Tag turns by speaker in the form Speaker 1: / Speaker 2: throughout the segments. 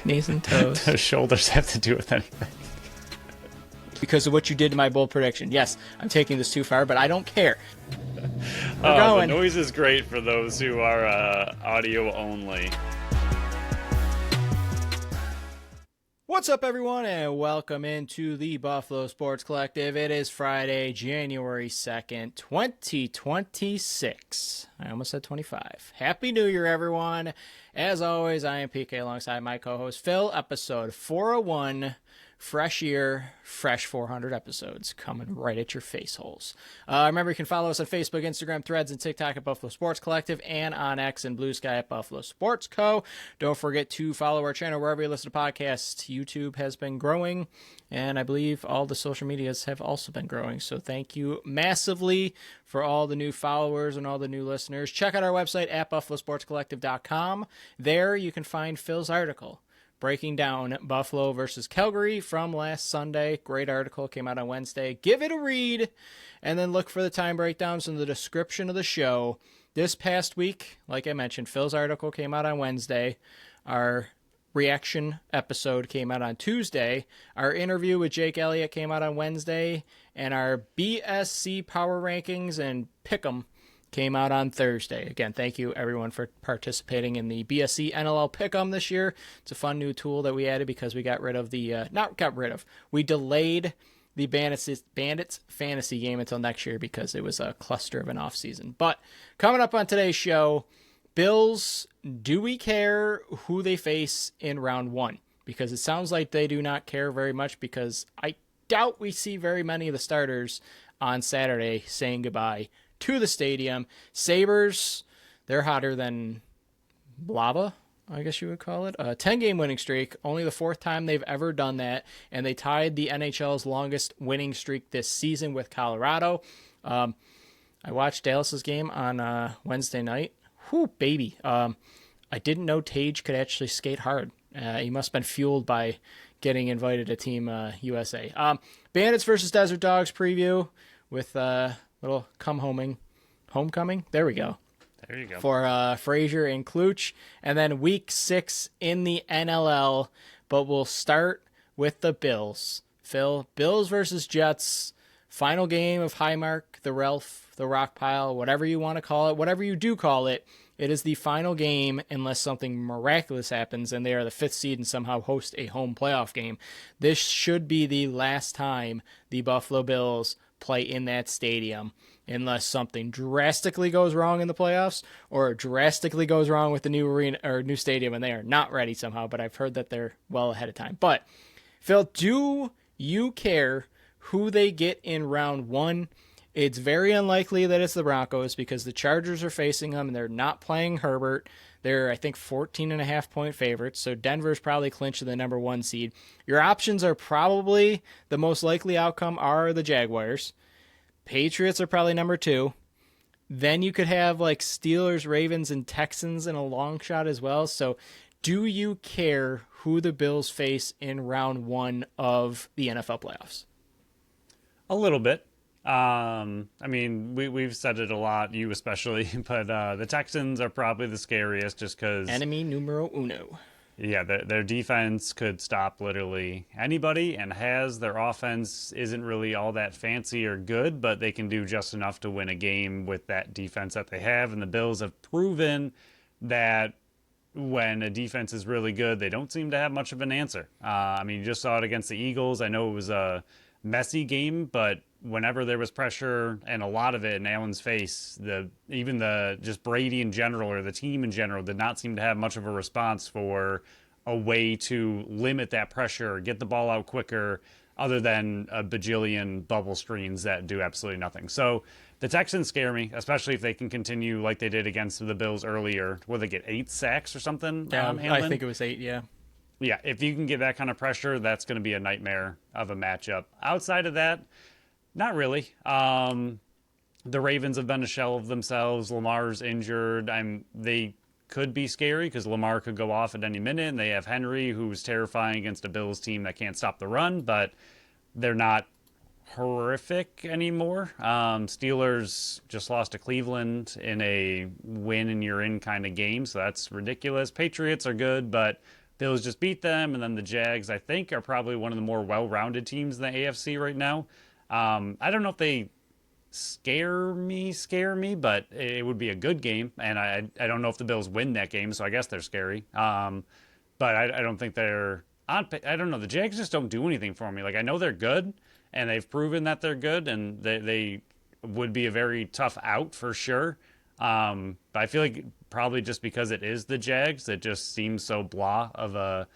Speaker 1: Knees and toes.
Speaker 2: The shoulders have to do with anything?
Speaker 1: Because of what you did to my bold prediction. Yes, I'm taking this too far, but I don't care. We're
Speaker 2: The
Speaker 1: going.
Speaker 2: noise is great for those who are audio only.
Speaker 1: What's up, everyone, and welcome into the Buffalo Sports Collective. It is Friday, January 2nd, 2026. I almost said 25. Happy New Year, everyone. As always, I am PK alongside my co-host Phil, episode 401. Fresh year, fresh 400 episodes coming right at your face holes. Remember, you can follow us on Facebook, Instagram, Threads, and TikTok at Buffalo Sports Collective, and on X and Blue Sky at Buffalo Sports Co. Don't forget to follow our channel wherever you listen to podcasts. YouTube has been growing, and I believe all the social medias have also been growing. So thank you massively for all the new followers and all the new listeners. Check out our website at buffalosportscollective.com. There you can find Phil's article breaking down Buffalo versus Calgary from last Sunday. Great article, came out on Wednesday. Give it a read, and then look for the time breakdowns in the description of the show. This past week, like I mentioned, Phil's article came out on Wednesday. Our reaction episode came out on Tuesday. Our interview with Jake Elliott came out on Wednesday, and our BSC Power Rankings and Pick'em came out on Thursday. Again, thank you everyone for participating in the BSC NLL Pick'em this year. It's a fun new tool that we added because we got rid of we delayed the Bandits fantasy game until next year because it was a cluster of an off season. But coming up on today's show, Bills, do we care who they face in round one? Because it sounds like they do not care very much, because I doubt we see very many of the starters on Saturday saying goodbye to the stadium. Sabres, they're hotter than lava, I guess you would call it. A 10-game winning streak, only the fourth time they've ever done that, and they tied the NHL's longest winning streak this season with Colorado. I watched Dallas's game on Wednesday night. Whew, baby. I didn't know Tage could actually skate hard. He must have been fueled by getting invited to Team USA. Bandits versus Desert Dogs preview with little homecoming. There we go.
Speaker 2: There you go.
Speaker 1: For Fraser and Cloutier. And then week 6 in the NLL. But we'll start with the Bills. Phil, Bills versus Jets. Final game of Highmark, the Ralph, the Rock Pile, whatever you want to call it, whatever you do call it. It is the final game unless something miraculous happens and they are the 5th seed and somehow host a home playoff game. This should be the last time the Buffalo Bills play in that stadium unless something drastically goes wrong in the playoffs or drastically goes wrong with the new arena or new stadium and they are not ready somehow. But I've heard that they're well ahead of time. But Phil, do you care who they get in round one? It's very unlikely that it's the Broncos because the Chargers are facing them and they're not playing Herbert. They're, I think, 14.5-point favorites, so Denver's probably clinching the number 1 seed. Your options are probably, the most likely outcome are the Jaguars. Patriots are probably number 2. Then you could have like Steelers, Ravens, and Texans in a long shot as well. So do you care who the Bills face in round 1 of the NFL playoffs?
Speaker 2: A little bit. I mean, we've said it a lot, you especially, but the Texans are probably the scariest just because...
Speaker 1: Enemy numero uno.
Speaker 2: Yeah, their defense could stop literally anybody and their offense isn't really all that fancy or good, but they can do just enough to win a game with that defense that they have, and the Bills have proven that when a defense is really good, they don't seem to have much of an answer. I mean, you just saw it against the Eagles. I know it was a messy game, but whenever there was pressure and a lot of it in Allen's face, just Brady in general or the team in general did not seem to have much of a response for a way to limit that pressure or get the ball out quicker other than a bajillion bubble screens that do absolutely nothing. So the Texans scare me, especially if they can continue like they did against the Bills earlier, where they get 8 sacks or something.
Speaker 1: Yeah, I think it was 8, yeah.
Speaker 2: Yeah, if you can get that kind of pressure, that's going to be a nightmare of a matchup. Outside of that, not really. The Ravens have been a shell of themselves. Lamar's injured. They could be scary because Lamar could go off at any minute, and they have Henry, who's terrifying against a Bills team that can't stop the run, but they're not horrific anymore. Steelers just lost to Cleveland in a win and you're in kind of game, so that's ridiculous. Patriots are good, but Bills just beat them, and then the Jags, I think, are probably one of the more well-rounded teams in the AFC right now. I don't know if they scare me, but it would be a good game, and I don't know if the Bills win that game, so I guess they're scary. But I don't think they're on. I don't know. The Jags just don't do anything for me. Like, I know they're good, and they've proven that they're good, and they would be a very tough out for sure. But I feel like probably just because it is the Jags, it just seems so blah of a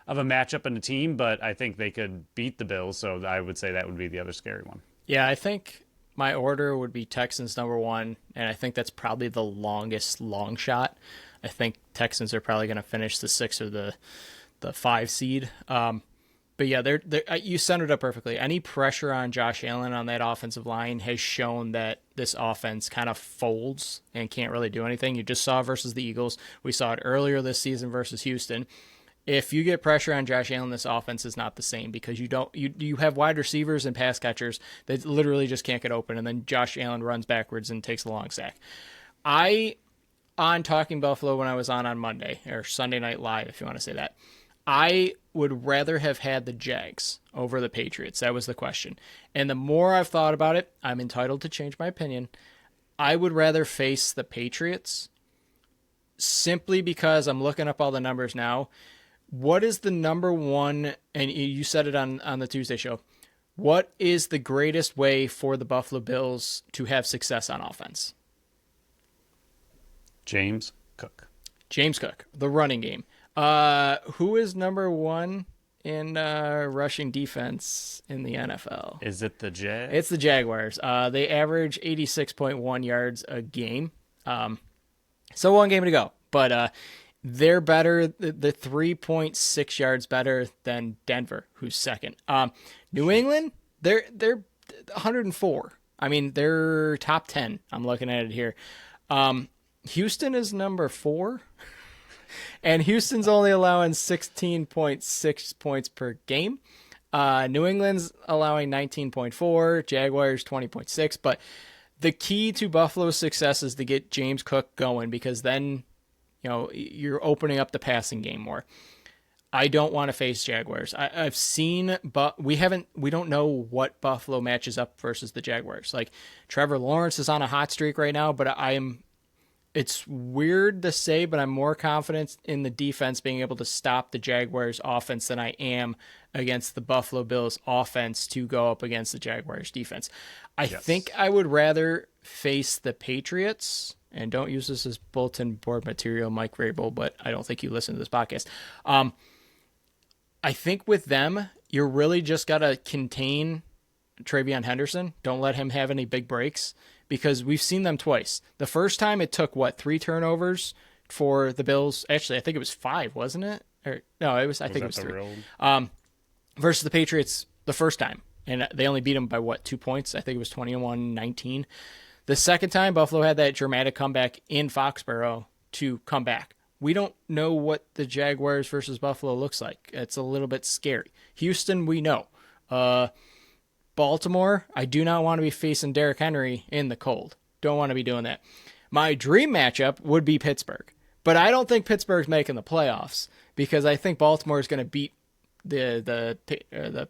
Speaker 2: matchup and a team. But I think they could beat the Bills, so I would say that would be the other scary one.
Speaker 1: Yeah, I think my order would be Texans number 1, and I think that's probably the longest long shot. I think Texans are probably going to finish the 6 or the 5 seed. But yeah, they're you summed it up perfectly. Any pressure on Josh Allen on that offensive line has shown that this offense kind of folds and can't really do anything. You just saw it versus the Eagles. We saw it earlier this season versus Houston. If you get pressure on Josh Allen, this offense is not the same because you have wide receivers and pass catchers that literally just can't get open, and then Josh Allen runs backwards and takes a long sack. On Talking Buffalo when I was on Monday, or Sunday Night Live, if you want to say that, I would rather have had the Jags over the Patriots. That was the question. And the more I've thought about it, I'm entitled to change my opinion. I would rather face the Patriots simply because I'm looking up all the numbers now. What is the number one, and you said it on the Tuesday show, what is the greatest way for the Buffalo Bills to have success on offense?
Speaker 2: James Cook,
Speaker 1: the running game. Who is number 1 in rushing defense in the NFL?
Speaker 2: Is it the Jags?
Speaker 1: It's the Jaguars. They average 86.1 yards a game. So 1 game to go, but they're better. The 3.6 yards better than Denver, who's second. New England, they're 104. I mean, they're top 10. I'm looking at it here. Houston is number 4. And Houston's only allowing 16.6 points per game. New England's allowing 19.4, Jaguars 20.6. But the key to Buffalo's success is to get James Cook going, because then, you're opening up the passing game more. I don't want to face Jaguars. I've seen, but we don't know what Buffalo matches up versus the Jaguars. Like, Trevor Lawrence is on a hot streak right now, but it's weird to say, but I'm more confident in the defense being able to stop the Jaguars offense than I am against the Buffalo Bills offense to go up against the Jaguars defense. I think I would rather face the Patriots, and don't use this as bulletin board material, Mike Vrabel, but I don't think you listen to this podcast. I think with them, you're really just got to contain Travion Henderson. Don't let him have any big breaks, because we've seen them twice. The first time it took 3 turnovers for the Bills. Actually, I think it was 5, wasn't it? Or no, it was. I think it was 3. Versus the Patriots the first time, and they only beat them by 2 points. I think it was 21-19. The second time, Buffalo had that dramatic comeback in Foxborough to come back. We don't know what the Jaguars versus Buffalo looks like. It's a little bit scary. Houston, we know. Baltimore, I do not want to be facing Derrick Henry in the cold. Don't want to be doing that. My dream matchup would be Pittsburgh, but I don't think Pittsburgh's making the playoffs, because I think Baltimore is going to beat the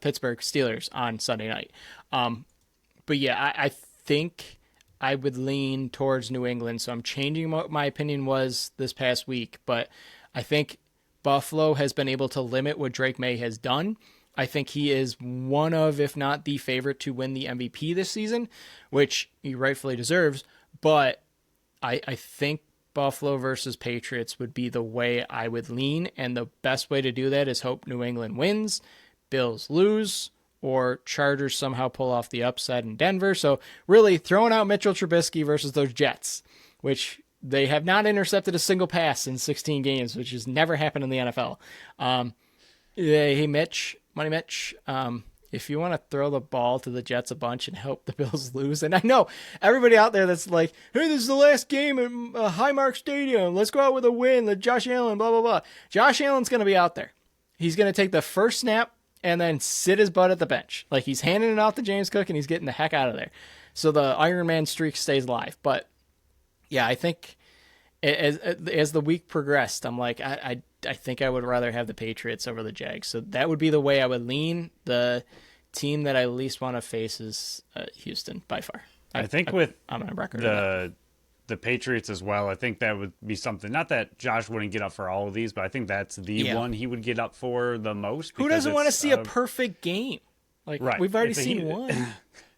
Speaker 1: Pittsburgh Steelers on Sunday night. But yeah, I think I would lean towards New England, so I'm changing what my opinion was this past week, but I think Buffalo has been able to limit what Drake May has done. I think he is one of, if not the favorite to win the MVP this season, which he rightfully deserves. But I think Buffalo versus Patriots would be the way I would lean. And the best way to do that is hope New England wins, Bills lose, or Chargers somehow pull off the upset in Denver. So really throwing out Mitchell Trubisky versus those Jets, which they have not intercepted a single pass in 16 games, which has never happened in the NFL. Hey, Money Mitch, if you want to throw the ball to the Jets a bunch and hope the Bills lose, and I know everybody out there that's like, hey, this is the last game at Highmark Stadium. Let's go out with a win. The Josh Allen, blah, blah, blah. Josh Allen's going to be out there. He's going to take the first snap and then sit his butt at the bench. Like, he's handing it off to James Cook, and he's getting the heck out of there. So the Iron Man streak stays alive. But, yeah, I think as the week progressed, I'm like, I I think I would rather have the Patriots over the Jags. So that would be the way I would lean. The team that I least want to face is Houston by far.
Speaker 2: I think with
Speaker 1: I'm on record
Speaker 2: the Patriots as well, I think that would be something. Not that Josh wouldn't get up for all of these, but I think that's the one he would get up for the most.
Speaker 1: Who doesn't want to see a perfect game? Like, right. We've already seen one.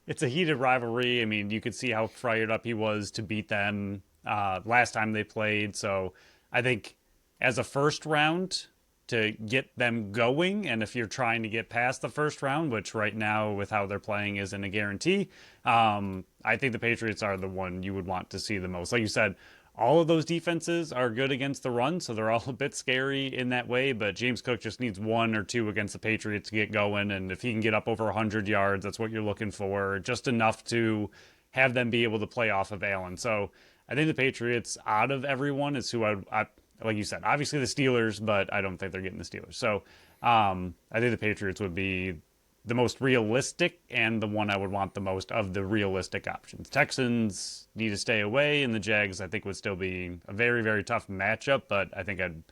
Speaker 2: It's a heated rivalry. I mean, you could see how fired up he was to beat them last time they played. So I think as a first round to get them going, and if you're trying to get past the first round, which right now with how they're playing isn't a guarantee, I think the Patriots are the one you would want to see the most. Like you said, all of those defenses are good against the run, so they're all a bit scary in that way, but James Cook just needs 1 or 2 against the Patriots to get going, and if he can get up over 100 yards, that's what you're looking for, just enough to have them be able to play off of Allen. So I think the Patriots, out of everyone, is who I like you said, obviously the Steelers, but I don't think they're getting the Steelers. So I think the Patriots would be the most realistic and the one I would want the most of the realistic options. Texans need to stay away, and the Jags, I think, would still be a very, very tough matchup, but I think I'd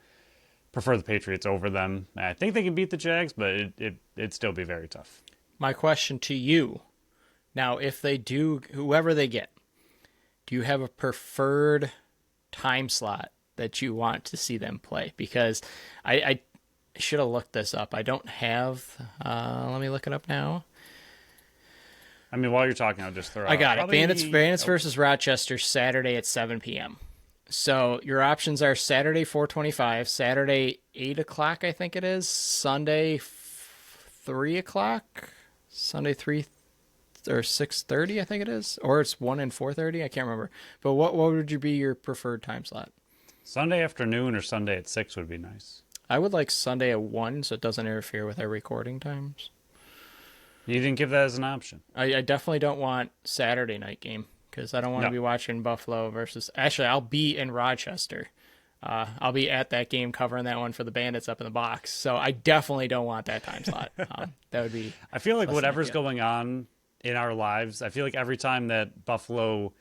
Speaker 2: prefer the Patriots over them. I think they can beat the Jags, but it'd still be very tough.
Speaker 1: My question to you, now, if they do, whoever they get, do you have a preferred time slot that you want to see them play? Because I should have looked this up. I don't have. Let me look it up now.
Speaker 2: I mean, while you're talking, I'll just throw out.
Speaker 1: I got it. Bandits versus Rochester, Saturday at 7 p.m. So your options are Saturday 4:25, Saturday 8 o'clock, I think it is, Sunday 3 o'clock, Sunday 3 or 6:30, I think it is, or it's 1 and 4:30. I can't remember. But what would be your preferred time slot?
Speaker 2: Sunday afternoon or Sunday at 6 would be nice.
Speaker 1: I would like Sunday at 1, so it doesn't interfere with our recording times.
Speaker 2: You didn't give that as an option.
Speaker 1: I definitely don't want Saturday night game because I don't want to be watching Buffalo versus... Actually, I'll be in Rochester. I'll be at that game covering that one for the Bandits up in the box. So I definitely don't want that time slot. That would be...
Speaker 2: I feel like whatever's going on in our lives, I feel like every time that Buffalo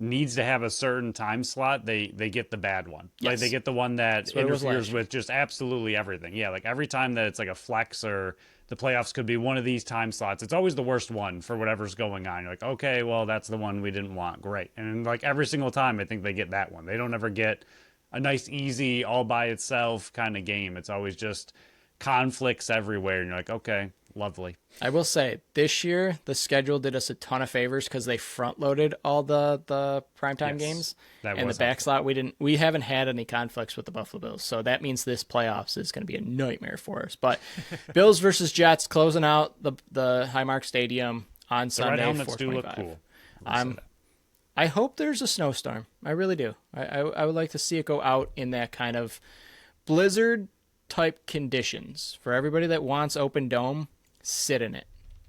Speaker 2: needs to have a certain time slot, they get the bad one. Yes. Like they get the one that interferes with just absolutely everything. Yeah, like every time that it's like a flex or the playoffs could be one of these time slots, it's always the worst one for whatever's going on. You're like, okay, well, that's the one we didn't want. Great. And like every single time, I think they get that one. They don't ever get a nice, easy, all by itself kind of game. It's always just conflicts everywhere. And you're like, okay, lovely.
Speaker 1: I will say this year the schedule did us a ton of favors because they front loaded all the primetime games, and the back slot we haven't had any conflicts with the Buffalo Bills, so that means this playoffs is going to be a nightmare for us. But Bills versus Jets closing out the Highmark Stadium on Sunday. The red helmets do look cool. I hope there's a snowstorm. I really do. I would like to see it go out in that kind of blizzard type conditions. For everybody that wants open dome, sit in it.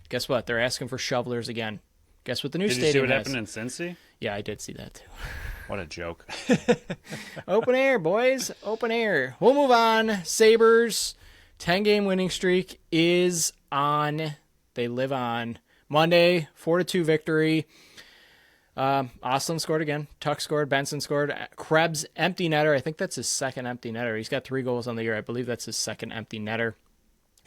Speaker 1: Guess what? They're asking for shovelers again. Guess what the new stadium
Speaker 2: Did you see what
Speaker 1: has?
Speaker 2: happened in Cincy?
Speaker 1: Yeah, I did see that too.
Speaker 2: What a joke.
Speaker 1: Open air, boys. Open air. We'll move on. Sabres, 10-game winning streak is on. They live on. Monday, 4-2 victory. Ostlund scored again. Tuck scored. Benson scored. Krebs, empty netter. I think that's his second empty netter. He's got 3 goals on the year. I believe that's his second empty netter.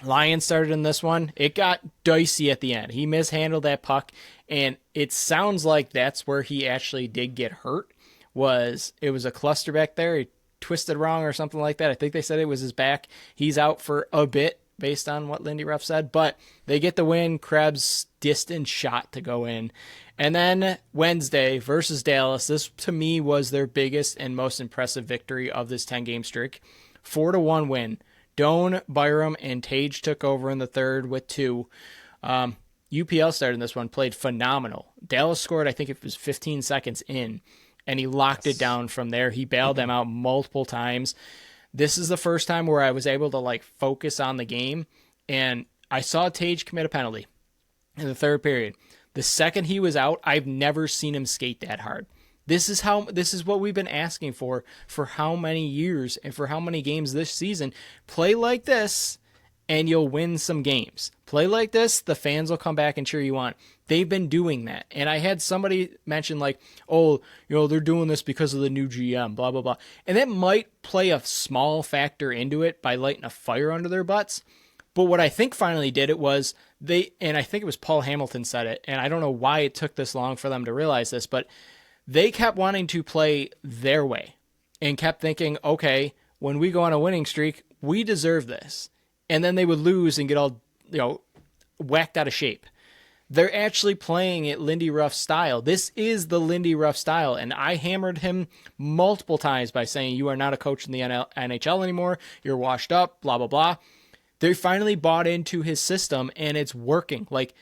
Speaker 1: Lions started in this one. It got dicey at the end. He mishandled that puck, and it sounds like that's where he actually did get hurt. It was a cluster back there. He twisted wrong or something like that. I think they said it was his back. He's out for a bit based on what Lindy Ruff said, but they get the win. Krebs' distant shot to go in. And then Wednesday versus Dallas. This, to me, was their biggest and most impressive victory of this 10-game streak. 4-1 win. Doan, Byram, and Tage took over in the third with 2. UPL started in this one, played phenomenal. Dallas scored, I think it was 15 seconds in, and he locked it down from there. He bailed them out multiple times. This is the first time where I was able to focus on the game, and I saw Tage commit a penalty in the third period. The second he was out, I've never seen him skate that hard. This is what we've been asking for how many years and for how many games this season. Play like this and you'll win some games. Play like this, the fans will come back and cheer you on. They've been doing that. And I had somebody mention like, oh, they're doing this because of the new GM, blah, blah, blah. And that might play a small factor into it by lighting a fire under their butts. But what I think finally did it was and I think it was Paul Hamilton said it, and I don't know why it took this long for them to realize this, but they kept wanting to play their way and kept thinking, okay, when we go on a winning streak, we deserve this. And then they would lose and get all, whacked out of shape. They're actually playing it Lindy Ruff style. This is the Lindy Ruff style. And I hammered him multiple times by saying, you are not a coach in the NHL anymore. You're washed up, blah, blah, blah. They finally bought into his system and it's working. Like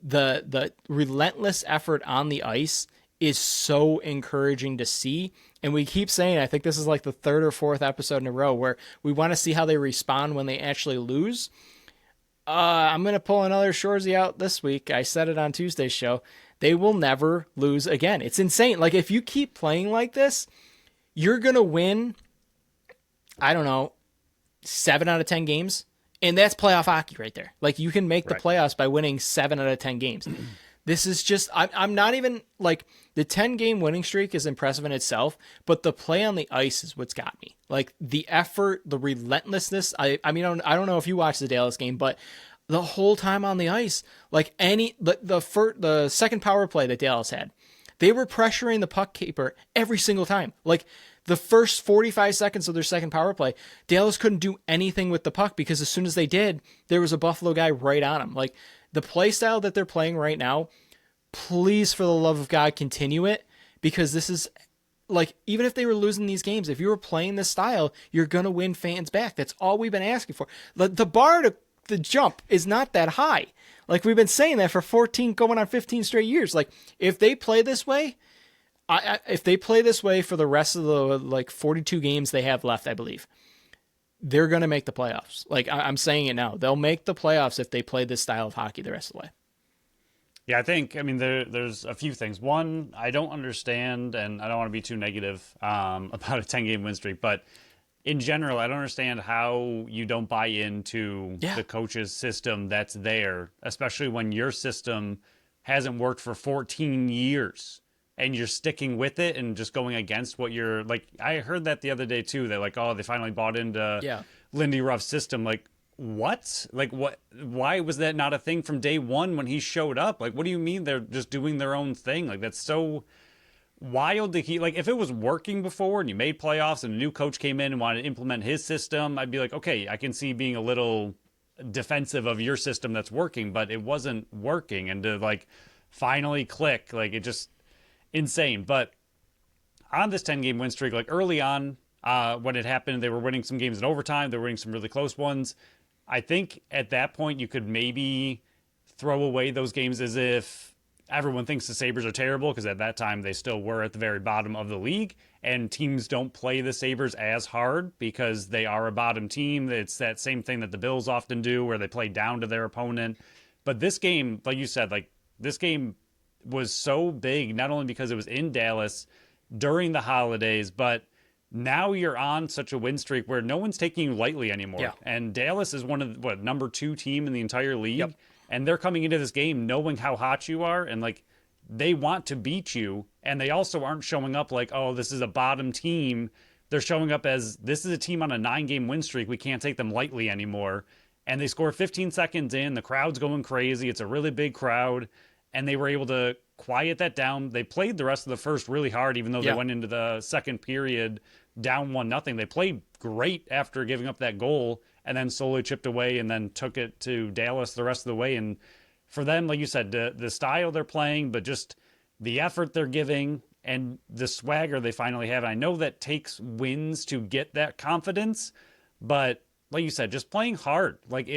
Speaker 1: the relentless effort on the ice is so encouraging to see. And we keep saying, I think this is like the third or fourth episode in a row where we want to see how they respond when they actually lose. I'm going to pull another Shoresy out this week. I said it on Tuesday's show. They will never lose again. It's insane. Like, if you keep playing like this, you're going to win, 7 out of 10 games. And that's playoff hockey right there. Like, you can make the playoffs by winning 7 out of 10 games. This is just, I'm not even, like, the 10-game winning streak is impressive in itself, but the play on the ice is what's got me. Like, the effort, the relentlessness. I don't know if you watched the Dallas game, but the whole time on the ice, like the second power play that Dallas had, they were pressuring the puck keeper every single time. Like, the first 45 seconds of their second power play, Dallas couldn't do anything with the puck because as soon as they did, there was a Buffalo guy right on him. Like, the play style that they're playing right now, please, for the love of God, continue it, because this is, like, even if they were losing these games, if you were playing this style, you're going to win fans back. That's all we've been asking for. The bar to the jump is not that high. Like, we've been saying that for 14 going on 15 straight years. Like, if they play this way, if they play this way for the rest of the 42 games they have left, I believe, they're going to make the playoffs. Like, I'm saying it now. They'll make the playoffs if they play this style of hockey the rest of the way.
Speaker 2: Yeah, there's a few things. One, I don't understand, and I don't want to be too negative about a 10-game win streak, but in general, I don't understand how you don't buy into the coach's system that's there, especially when your system hasn't worked for 14 years. And you're sticking with it and just going against what you're like. I heard that the other day too. They're like, oh, they finally bought into Lindy Ruff's system. Like, what? Like, what? Why was that not a thing from day one when he showed up? Like, what do you mean they're just doing their own thing? Like, that's so wild to keep. Like, if it was working before and you made playoffs and a new coach came in and wanted to implement his system, I'd be like, okay, I can see being a little defensive of your system that's working, but it wasn't working. And to like finally click, like, it just insane. But on this 10-game win streak, like early on when it happened, they were winning some games in overtime. They were winning some really close ones. I think at that point you could maybe throw away those games as if everyone thinks the Sabres are terrible, because at that time they still were at the very bottom of the league, and teams don't play the Sabres as hard because they are a bottom team. It's that same thing that the Bills often do where they play down to their opponent. But this game, like you said, like this game was so big, not only because it was in Dallas during the holidays, but now you're on such a win streak where no one's taking you lightly anymore. Yeah. And Dallas is one of the, number 2 team in the entire league. Yep. And they're coming into this game knowing how hot you are, and like they want to beat you. And they also aren't showing up like, oh, this is a bottom team. They're showing up as, this is a team on a 9-game win streak. We can't take them lightly anymore. And they score 15 seconds in. The crowd's going crazy. It's a really big crowd. And they were able to quiet that down. They played the rest of the first really hard, even though they went into the second period down 1-0. They played great after giving up that goal, and then slowly chipped away and then took it to Dallas the rest of the way. And for them, like you said, the style they're playing, but just the effort they're giving and the swagger they finally have. And I know that takes wins to get that confidence, but like you said, just playing hard. Like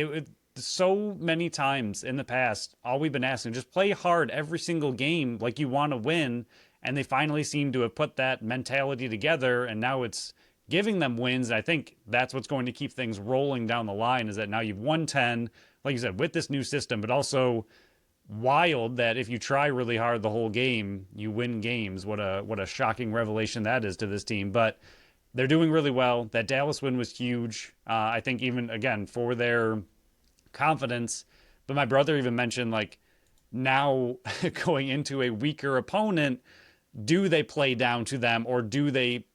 Speaker 2: so many times in the past, all we've been asking, just play hard every single game like you want to win. And they finally seem to have put that mentality together, and now it's giving them wins. And I think that's what's going to keep things rolling down the line, is that now you've won 10, like you said, with this new system, but also wild that if you try really hard the whole game, you win games. What a shocking revelation that is to this team. But they're doing really well. That Dallas win was huge. I think even, again, for their confidence. But my brother even mentioned, like, now going into a weaker opponent, do they play down to them, or do they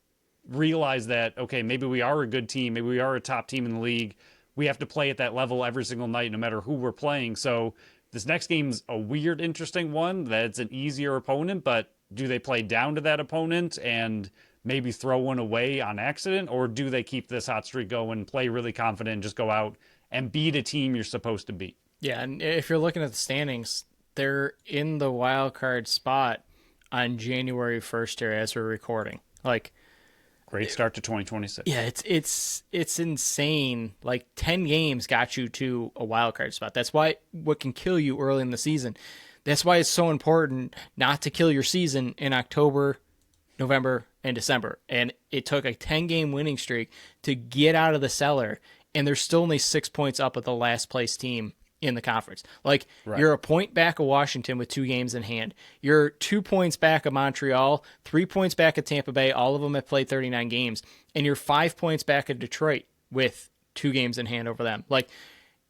Speaker 2: realize that, okay, maybe we are a good team, maybe we are a top team in the league, we have to play at that level every single night no matter who we're playing. So this next game's a weird, interesting one, that it's an easier opponent, but do they play down to that opponent and maybe throw one away on accident, or do they keep this hot streak going, play really confident, and just go out and beat a team you're supposed to beat?
Speaker 1: Yeah, and if you're looking at the standings, they're in the wild card spot on January 1st here as we're recording. Like,
Speaker 2: great start to 2026.
Speaker 1: yeah, it's insane. Like 10 games got you to a wild card spot. That's why what can kill you early in the season. That's why it's so important not to kill your season in October, November, and December. And it took a 10-game winning streak to get out of the cellar, and they're still only 6 points up at the last place team in the conference. Like, right. You're a point back of Washington with 2 games in hand. You're 2 points back of Montreal, 3 points back of Tampa Bay. All of them have played 39 games. And you're 5 points back of Detroit with 2 games in hand over them. Like,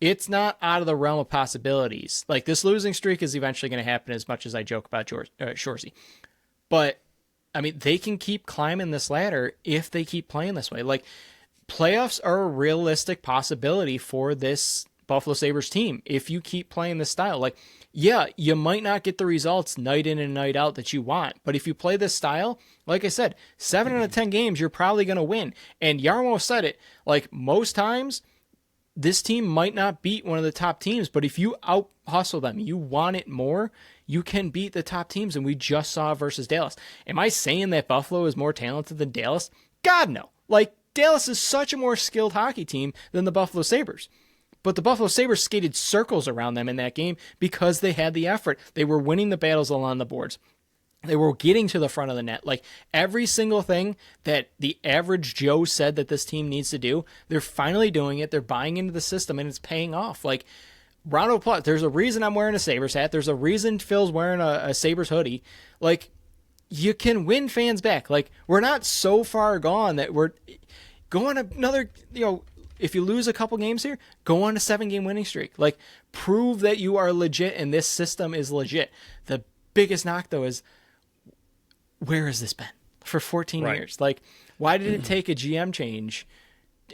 Speaker 1: it's not out of the realm of possibilities. Like, this losing streak is eventually going to happen, as much as I joke about Shoresy. But, I mean, they can keep climbing this ladder if they keep playing this way. Like, playoffs are a realistic possibility for this Buffalo Sabres team if you keep playing this style. Like, yeah, you might not get the results night in and night out that you want, but if you play this style, like I said, 7 out of 10 games, you're probably going to win. And Yarmo said it, like, most times, this team might not beat one of the top teams, but if you out-hustle them, you want it more, you can beat the top teams, and we just saw versus Dallas. Am I saying that Buffalo is more talented than Dallas? God, no. Like, Dallas is such a more skilled hockey team than the Buffalo Sabres. But the Buffalo Sabres skated circles around them in that game because they had the effort. They were winning the battles along the boards. They were getting to the front of the net. Like, every single thing that the average Joe said that this team needs to do, they're finally doing it. They're buying into the system, and it's paying off. Like, round of applause. There's a reason I'm wearing a Sabres hat. There's a reason Phil's wearing a Sabres hoodie. Like, you can win fans back. Like, we're not so far gone that we're going another, if you lose a couple games here, go on a 7-game winning streak. Like, prove that you are legit and this system is legit. The biggest knock, though, is where has this been for 14 years? Like, why did it take a GM change?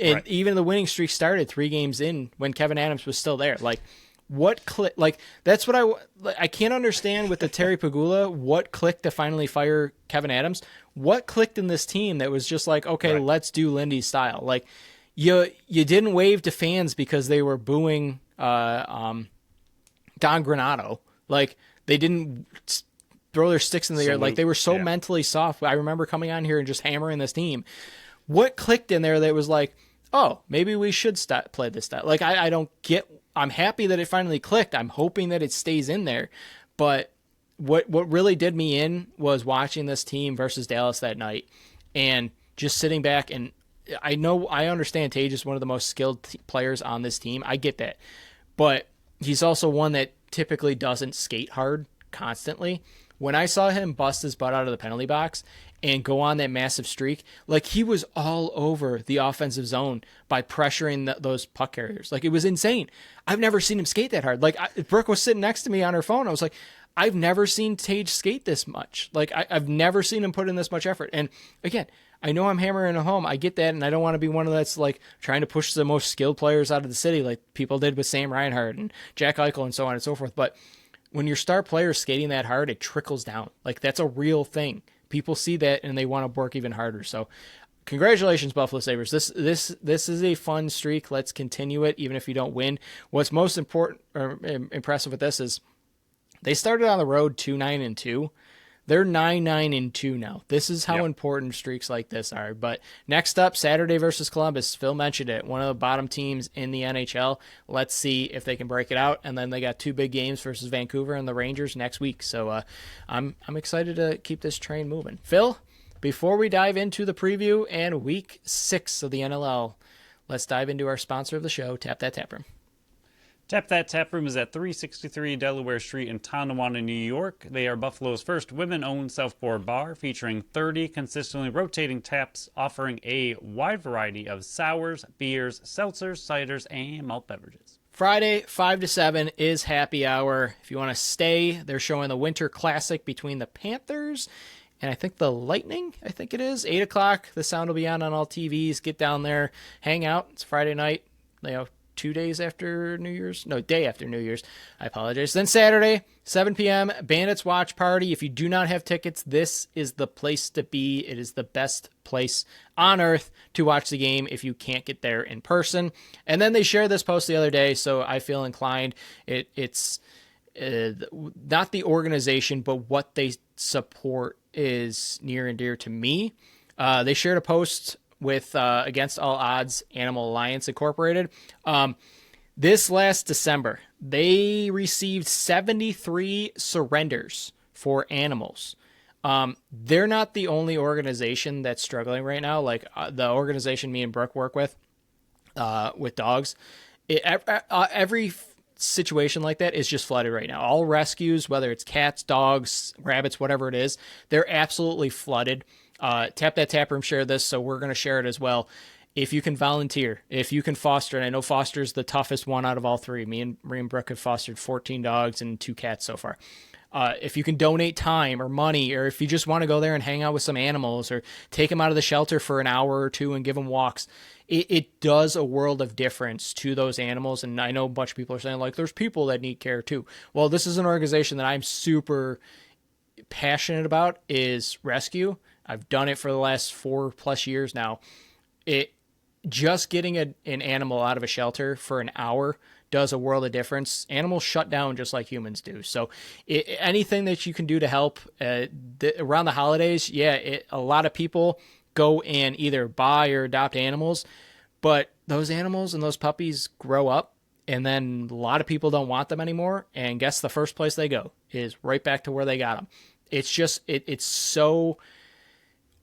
Speaker 1: And even the winning streak started 3 games in when Kevin Adams was still there. Like, what click? Like, that's what I can't understand with the Terry Pagula. What clicked to finally fire Kevin Adams? What clicked in this team that was just like, okay, let's do Lindy's style? Like, you didn't wave to fans because they were booing Don Granato. Like, they didn't throw their sticks in the air. Like, they were so mentally soft. I remember coming on here and just hammering this team. What clicked in there that was like, oh, maybe we should play this style? Like, I don't get. I'm happy that it finally clicked. I'm hoping that it stays in there. But what really did me in was watching this team versus Dallas that night and just sitting back. And I understand Tage is one of the most skilled players on this team. I get that. But he's also one that typically doesn't skate hard constantly. When I saw him bust his butt out of the penalty box and go on that massive streak, like, he was all over the offensive zone by pressuring those puck carriers. Like, it was insane. I've never seen him skate that hard. Like, Brooke was sitting next to me on her phone. I was like, I've never seen Tage skate this much. Like, I've never seen him put in this much effort. And again, I know I'm hammering it home. I get that, and I don't want to be one of that's like trying to push the most skilled players out of the city like people did with Sam Reinhart and Jack Eichel and so on and so forth. But when your star player's skating that hard, it trickles down. Like, that's a real thing. People see that and they want to work even harder. So congratulations, Buffalo Sabres. This is a fun streak. Let's continue it, even if you don't win. What's most important or impressive with this is they started on the road 2-9-2. They're 9-9-2 now. This is how important streaks like this are. But next up, Saturday versus Columbus. Phil mentioned it. One of the bottom teams in the NHL. Let's see if they can break it out. And then they got 2 big games versus Vancouver and the Rangers next week. So I'm excited to keep this train moving. Phil, before we dive into the preview and week 6 of the NLL, let's dive into our sponsor of the show, Tap That Tap Room.
Speaker 2: Tap That Tap Room is at 363 Delaware Street in Tonawanda, New York. They are Buffalo's first women-owned self-pour bar, featuring 30 consistently rotating taps, offering a wide variety of sours, beers, seltzers, ciders, and malt beverages.
Speaker 1: Friday, 5 to 7 is happy hour. If you want to stay, they're showing the Winter Classic between the Panthers and I think the Lightning, I think it is. 8 o'clock, the sound will be on all TVs. Get down there, hang out. It's Friday night, 2 days after New Year's. No, day after New Year's. I apologize. Then Saturday, 7 p.m., Bandits watch party. If you do not have tickets, this is the place to be. It is the best place on earth to watch the game if you can't get there in person. And then they shared this post the other day, so I feel inclined. It's not the organization, but what they support is near and dear to me. They shared a post with Against All Odds Animal Alliance Incorporated. This last December, they received 73 surrenders for animals. They're not the only organization that's struggling right now. Like the organization me and Brooke work with dogs, every situation like that is just flooded right now. All rescues, whether it's cats, dogs, rabbits, whatever it is, they're absolutely flooded. Tap That Tap Room shared this, so we're going to share it as well. If you can volunteer, if you can foster, and I know foster's the toughest one out of all three. Me and Brooke have fostered 14 dogs and 2 cats so far. If you can donate time or money, or if you just want to go there and hang out with some animals or take them out of the shelter for an hour or two and give them walks, it does a world of difference to those animals. And I know a bunch of people are saying, like, there's people that need care too. Well, this is an organization that I'm super passionate about, is rescue. I've done it for the last 4+ years now. Just getting an animal out of a shelter for an hour does a world of difference. Animals shut down just like humans do. So anything that you can do to help around the holidays, a lot of people go and either buy or adopt animals, but those animals and those puppies grow up, and then a lot of people don't want them anymore. And guess the first place they go is right back to where they got them. It's just, it's so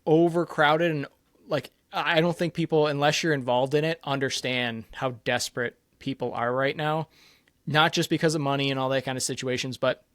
Speaker 1: overcrowded, and like, I don't think people, unless you're involved in it, understand how desperate people are right now. Not just because of money and all that kind of situations, but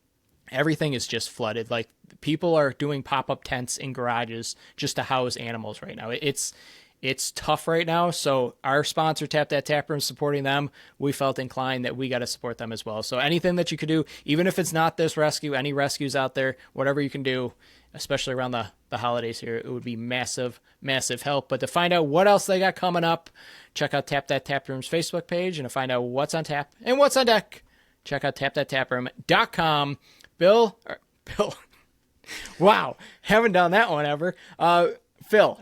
Speaker 1: everything is just flooded. Like, people are doing pop-up tents in garages just to house animals right now. It's tough right now. So our sponsor, Tap That Tap Room, supporting them, we felt inclined that we got to support them as well. So anything that you could do, even if it's not this rescue, any rescues out there, whatever you can do, especially around the holidays here, it would be massive, massive help. But to find out what else they got coming up, check out Tap That Tap Room's Facebook page. And to find out what's on tap and what's on deck, check out tapthattaproom.com. Bill, wow, haven't done that one ever. Phil,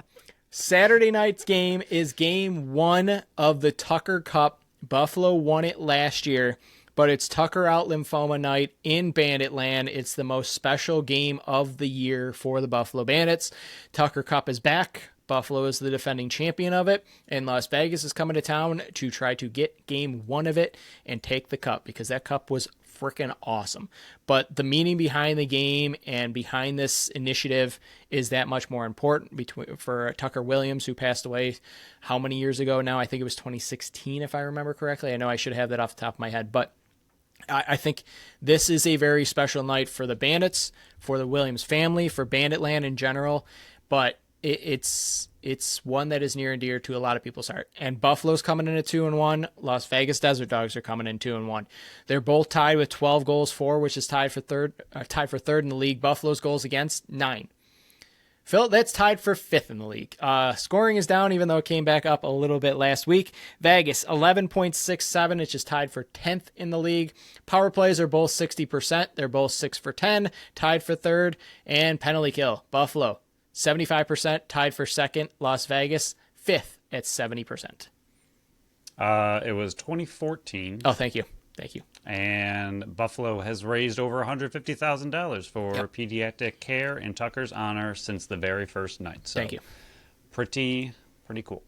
Speaker 1: Saturday night's game is game 1 of the Tucker Cup. Buffalo won it last year, but it's Tucker Out Lymphoma Night in Banditland. It's the most special game of the year for the Buffalo Bandits. Tucker Cup is back. Buffalo is the defending champion of it, and Las Vegas is coming to town to try to get game 1 of it and take the cup, because that cup was freaking awesome. But the meaning behind the game and behind this initiative is that much more important for Tucker Williams, who passed away how many years ago now? I think it was 2016, if I remember correctly. I know I should have that off the top of my head, but I think this is a very special night for the Bandits, for the Williams family, for Banditland in general, but it's one that is near and dear to a lot of people's heart. And Buffalo's coming in at 2-1. Las Vegas Desert Dogs are coming in 2-1. They're both tied with 12 goals for, which is tied for third in the league. Buffalo's goals against 9. Phil, that's tied for 5th in the league. Scoring is down, even though it came back up a little bit last week. Vegas 11.67. It's just tied for 10th in the league. Power plays are both 60%. They're both 6 for 10, tied for 3rd. And penalty kill, Buffalo 75%, tied for 2nd. Las Vegas 5th at 70%.
Speaker 2: It was 2014.
Speaker 1: Oh, thank you.
Speaker 2: And Buffalo has raised over $150,000 for pediatric care in Tucker's honor since the very first night. So
Speaker 1: thank you.
Speaker 2: Pretty cool.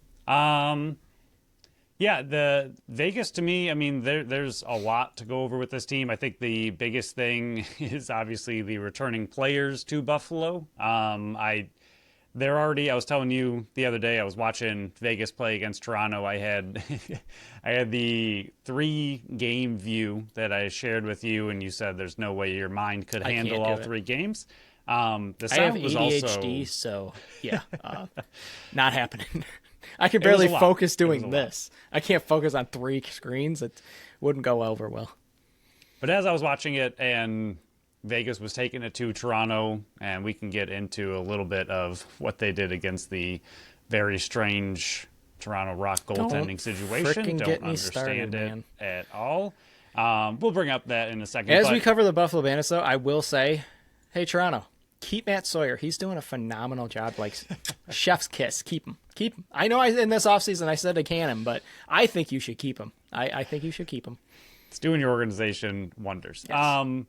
Speaker 2: Yeah, the Vegas, to me, I mean, there's a lot to go over with this team. I think the biggest thing is obviously the returning players to Buffalo. I was telling you the other day, I was watching Vegas play against Toronto. I had the 3-game view that I shared with you, and you said there's no way your mind could handle all 3 games. The sound
Speaker 1: I have
Speaker 2: was
Speaker 1: ADHD,
Speaker 2: also...
Speaker 1: so yeah, not happening. I can
Speaker 2: It was
Speaker 1: barely
Speaker 2: a lot.
Speaker 1: focus
Speaker 2: It was
Speaker 1: doing
Speaker 2: a lot.
Speaker 1: this. I can't focus on 3 screens. It wouldn't go over well.
Speaker 2: But as I was watching it and Vegas was taking it to Toronto, and we can get into a little bit of what they did against the very strange Toronto Rock goaltending situation.
Speaker 1: Frickin'
Speaker 2: Don't
Speaker 1: get me
Speaker 2: understand
Speaker 1: started,
Speaker 2: it
Speaker 1: man.
Speaker 2: at all. We'll bring up that in a second.
Speaker 1: As
Speaker 2: but
Speaker 1: we cover the Buffalo Bandits, though, I will say, hey, Toronto, keep Matt Sawyer. He's doing a phenomenal job. Like, chef's kiss. Keep him. Keep him. I know in this offseason I said to can him, but I think you should keep him. I think you should keep him.
Speaker 2: it's doing your organization wonders.
Speaker 1: Yes.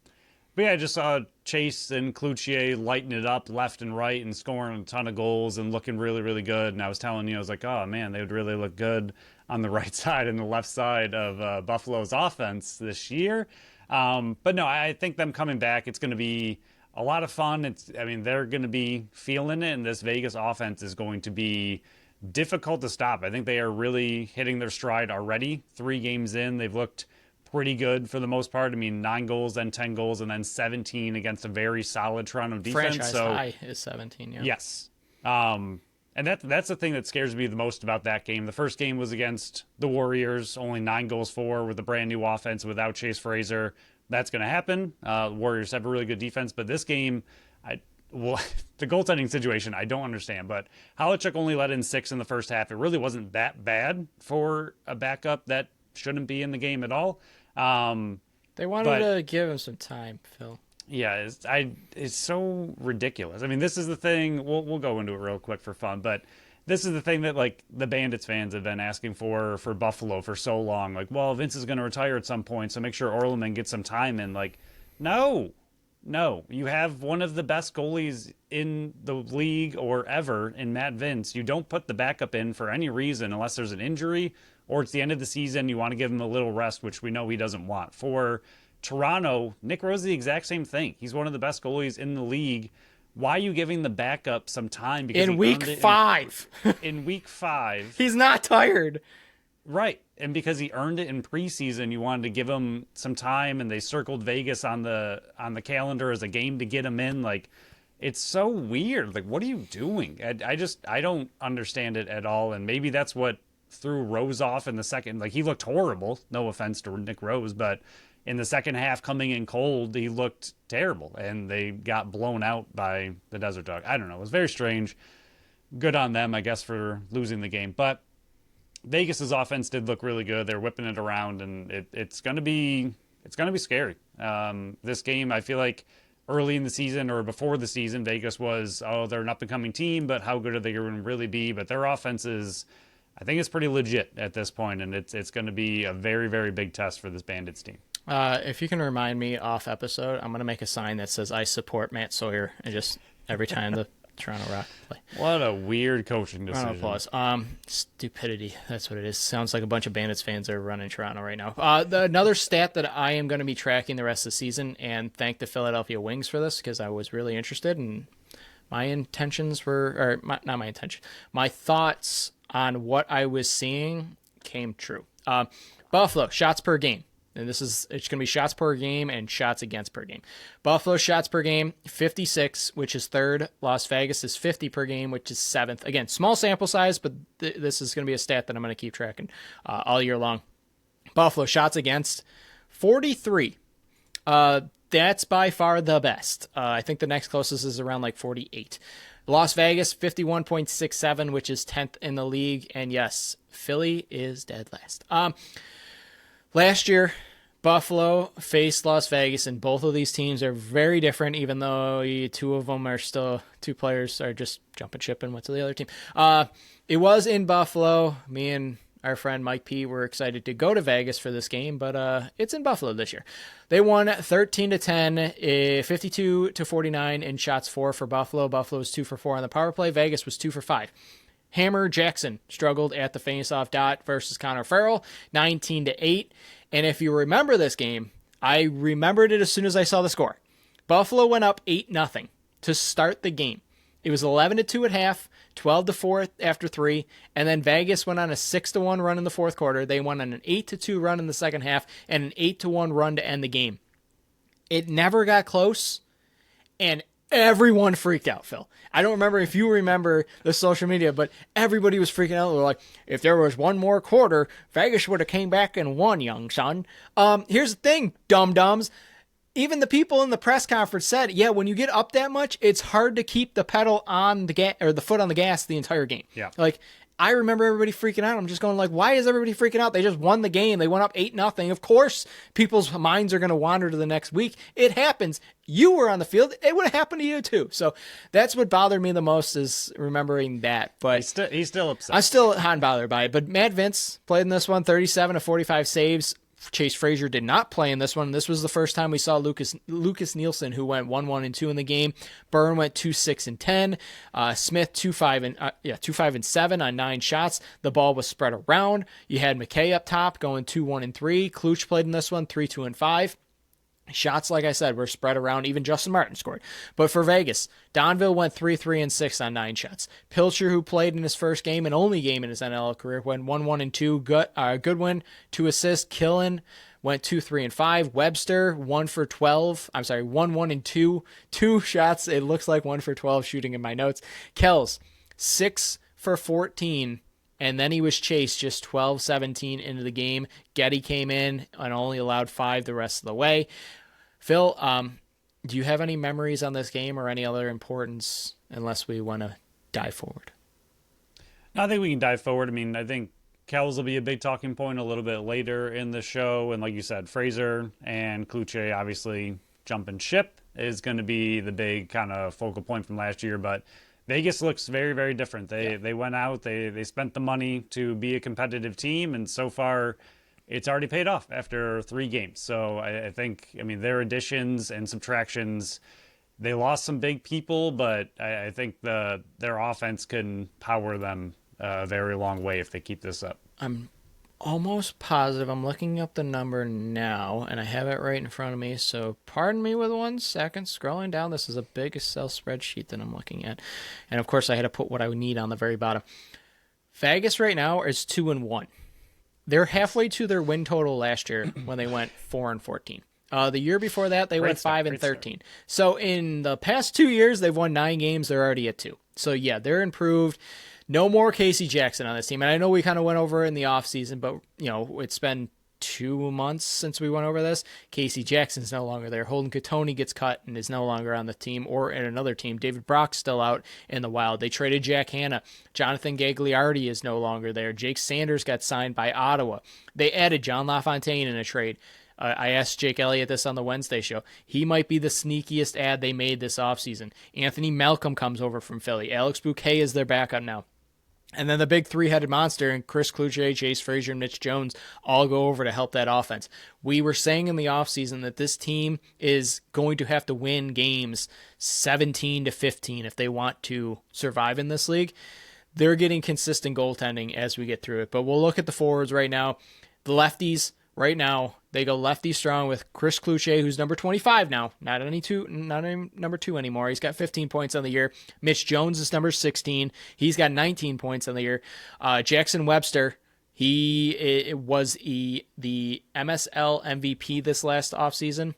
Speaker 2: But yeah, I just saw Chase and Cloutier lighting it up left and right and scoring a ton of goals and looking really, really good. And I was telling you, I was like, oh man, they would really look good on the right side and the left side of Buffalo's offense this year. But no, I think them coming back, it's going to be a lot of fun. They're going to be feeling it, and this Vegas offense is going to be difficult to stop. I think they are really hitting their stride already. 3 games in, they've looked pretty good for the most part. 9 goals, then 10 goals, and then 17 against a very solid Toronto defense.
Speaker 1: Franchise high is 17, yeah.
Speaker 2: Yes. And that's the thing that scares me the most about that game. The first game was against the Warriors, only 9 goals for with a brand new offense without Chase Fraser. That's going to happen. The Warriors have a really good defense, but this game, the goaltending situation, I don't understand. But Halachuk only let in 6 in the first half. It really wasn't that bad for a backup that shouldn't be in the game at all.
Speaker 1: They wanted to give him some time, Phil.
Speaker 2: Yeah, it's so ridiculous. This is the thing. We'll go into it real quick for fun, but this is the thing that like the Bandits fans have been asking for Buffalo for so long. Like, well, Vince is going to retire at some point, so make sure Orleman gets some time in. Like, no, you have one of the best goalies in the league or ever in Matt Vince. You don't put the backup in for any reason unless there's an injury or it's the end of the season. You want to give him a little rest, which we know he doesn't want. For Toronto, Nick Rose is the exact same thing. He's one of the best goalies in the league. Why are you giving the backup some time? Because
Speaker 1: in week 5.
Speaker 2: In week 5.
Speaker 1: He's not tired.
Speaker 2: Right. And because he earned it in preseason, you wanted to give him some time, and they circled Vegas on the calendar as a game to get him in. Like, it's so weird. Like, what are you doing? I don't understand it at all. And maybe that's what threw Rose off in the second. Like, he looked horrible. No offense to Nick Rose, but in the second half, coming in cold, he looked terrible, and they got blown out by the Desert Dog. I don't know. It was very strange. Good on them, I guess, for losing the game. But Vegas's offense did look really good. They're whipping it around, and it's going to be scary. This game, I feel like early in the season or before the season, Vegas was, they're an up-and-coming team, but how good are they going to really be? But their offense is, I think it's pretty legit at this point, and it's going to be a very, very big test for this Bandits team.
Speaker 1: If you can remind me off episode, I'm going to make a sign that says I support Matt Sawyer, and just every time the Toronto Rock play.
Speaker 2: What a weird coaching decision.
Speaker 1: Round of applause. Stupidity. That's what it is. Sounds like a bunch of Bandits fans are running Toronto right now. Another stat that I am going to be tracking the rest of the season, and thank the Philadelphia Wings for this, because I was really interested, and my intentions were, or not my intention, my thoughts on what I was seeing came true. Buffalo, shots per game. And it's going to be shots per game and shots against per game. Buffalo shots per game, 56, which is 3rd. Las Vegas is 50 per game, which is 7th. Again, small sample size, but this is going to be a stat that I'm going to keep tracking all year long. Buffalo shots against, 43. That's by far the best. I think the next closest is around like 48. Las Vegas, 51.67, which is 10th in the league. And yes, Philly is dead last. Last year, Buffalo faced Las Vegas, and both of these teams are very different, even though 2 of them are still, 2 players are just jumping ship and went to the other team. It was in Buffalo. Me and our friend Mike P were excited to go to Vegas for this game, but it's in Buffalo this year. They won 13-10, 52-49 in shots for Buffalo. Buffalo was 2 for 4 on the power play. Vegas was 2 for 5. Hammer Jackson struggled at the faceoff dot versus Connor Farrell, 19-8. And if you remember this game, I remembered it as soon as I saw the score. Buffalo went up 8-0 to start the game. It was 11-2 at half, 12-4 after 3, and then Vegas went on a 6-1 run in the fourth quarter. They went on an 8-2 run in the second half and an 8-1 run to end the game. It never got close, and everyone freaked out, Phil. I don't remember if you remember the social media, but everybody was freaking out. They were like, if there was one more quarter, Vegas would have came back and won, young son. Here's the thing, dum-dums. Even the people in the press conference said, yeah, when you get up that much, it's hard to keep the pedal on the gas or the foot on the gas the entire game.
Speaker 2: Yeah.
Speaker 1: Like, I remember everybody freaking out. I'm just going like, why is everybody freaking out? They just won the game. They went up 8-0. Of course, people's minds are going to wander to the next week. It happens. You were on the field. It would have happened to you too. So that's what bothered me the most is remembering that. But
Speaker 2: he's still upset.
Speaker 1: I'm still hot and bothered by it. But Matt Vince played in this one, 37 of 45 saves. Chase Fraser did not play in this one. This was the first time we saw Lucas Nielsen, who went 1-1-2 in the game. Byrne went 2-6-10. Smith 2-5-7 on 9 shots. The ball was spread around. You had McKay up top going 2-1-3. Kluch played in this one 3-2-5. Shots, like I said, were spread around. Even Justin Martin scored. But for Vegas, Donville went 3-3-6 on 9 shots. Pilcher, who played in his first game and only game in his NL career, went 1-1-2. Goodwin, 2 assists. Killen went 2-3-5. Webster, 1-1-2. 2 shots. It looks like 1 for 12 shooting in my notes. Kells, 6 for 14. And then he was chased just 12-17 into the game. Getty came in and only allowed 5 the rest of the way. Phil, do you have any memories on this game or any other importance unless we want to dive forward?
Speaker 2: I think we can dive forward. I mean, I think Kells will be a big talking point a little bit later in the show. And like you said, Fraser and Cloutier obviously jumping ship is going to be the big kind of focal point from last year. But Vegas looks very, very different. They went out, they spent the money to be a competitive team, and so far it's already paid off after 3 games. So I think, their additions and subtractions, they lost some big people, but I think their offense can power them a very long way if they keep this up.
Speaker 1: I'm almost positive. I'm looking up the number now, and I have it right in front of me, so pardon me with 1 second. Scrolling down, this is a big Excel spreadsheet that I'm looking at. And, of course, I had to put what I would need on the very bottom. Vegas right now is 2-1. They're halfway to their win total last year when they went 4-14. The year before that, they went 5-13. So in the past 2 years, they've won 9 games. They're already at 2. So, yeah, they're improved. No more Casey Jackson on this team. And I know we kind of went over it in the offseason, but, it's been 2 months since we went over this. Casey Jackson's no longer there. Holden Cattoni gets cut and is no longer on the team or in another team. David Brock's still out in the Wild. They traded Jack Hanna. Jonathan Gagliardi is no longer there. Jake Sanders got signed by Ottawa. They added John LaFontaine in a trade. I asked Jake Elliott this on the Wednesday show. He might be the sneakiest ad they made this offseason. Anthony Malcolm comes over from Philly. Alex Bouquet is their backup now. And then the big 3-headed monster and Chris Cloutier, Chase Fraser, and Mitch Jones all go over to help that offense. We were saying in the offseason that this team is going to have to win games 17-15 if they want to survive in this league. They're getting consistent goaltending as we get through it. But we'll look at the forwards right now. The lefties right now, they go lefty strong with Chris Cloutier, who's number 25 now, not any number 2 anymore. He's got 15 points on the year. Mitch Jones is number 16. He's got 19 points on the year. Jackson Webster, he was the MSL MVP this last offseason.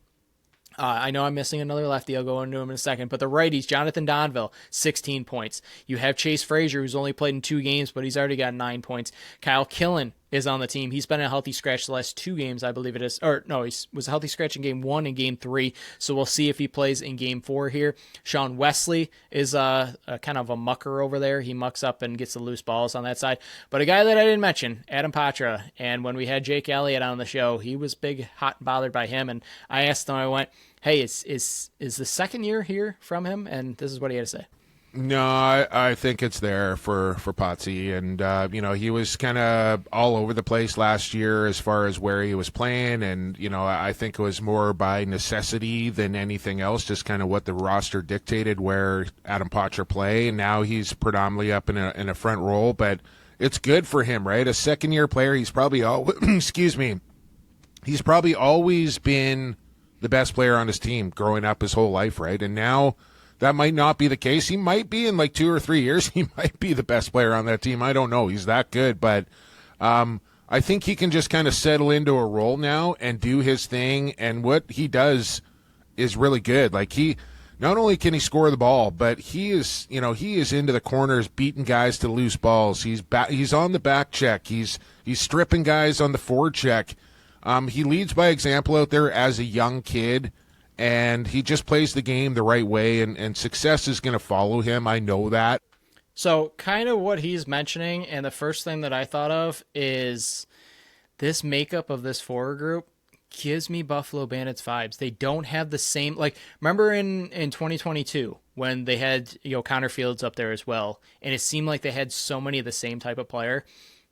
Speaker 1: I know I'm missing another lefty. I'll go into him in a second. But the righties, Jonathan Donville, 16 points. You have Chase Fraser, who's only played in 2 games, but he's already got 9 points. Kyle Killen is on the team. He's been a healthy scratch the last 2 games, I believe it is. Or no, he was a healthy scratch in game 1 and game 3. So we'll see if he plays in game 4 here. Sean Wesley is a kind of a mucker over there. He mucks up and gets the loose balls on that side. But a guy that I didn't mention, Adam Patra. And when we had Jake Elliott on the show, he was big, hot, and bothered by him. And I asked him, I went, hey, is the second year here from him? And this is what he had to say.
Speaker 3: No, I think it's there for Potsy. And, he was kind of all over the place last year as far as where he was playing. And, I think it was more by necessity than anything else, just kind of what the roster dictated where Adam Potter play. And now he's predominantly up in a front role. But it's good for him, right? A second-year player, he's probably he's probably always been the best player on his team growing up his whole life, right? And now that might not be the case. He might be in like 2 or 3 years. He might be the best player on that team. I don't know. He's that good. But I think he can just kind of settle into a role now and do his thing. And what he does is really good. Like not only can he score the ball, but he is into the corners, beating guys to loose balls. He's on the back check. He's stripping guys on the forward check. He leads by example out there as a young kid, and he just plays the game the right way, and success is going to follow him. I know that.
Speaker 1: So kind of what he's mentioning, and the first thing that I thought of is this makeup of this forward group gives me Buffalo Bandits vibes. They don't have the same, like, remember in 2022 when they had, Connor Fields up there as well, and it seemed like they had so many of the same type of player.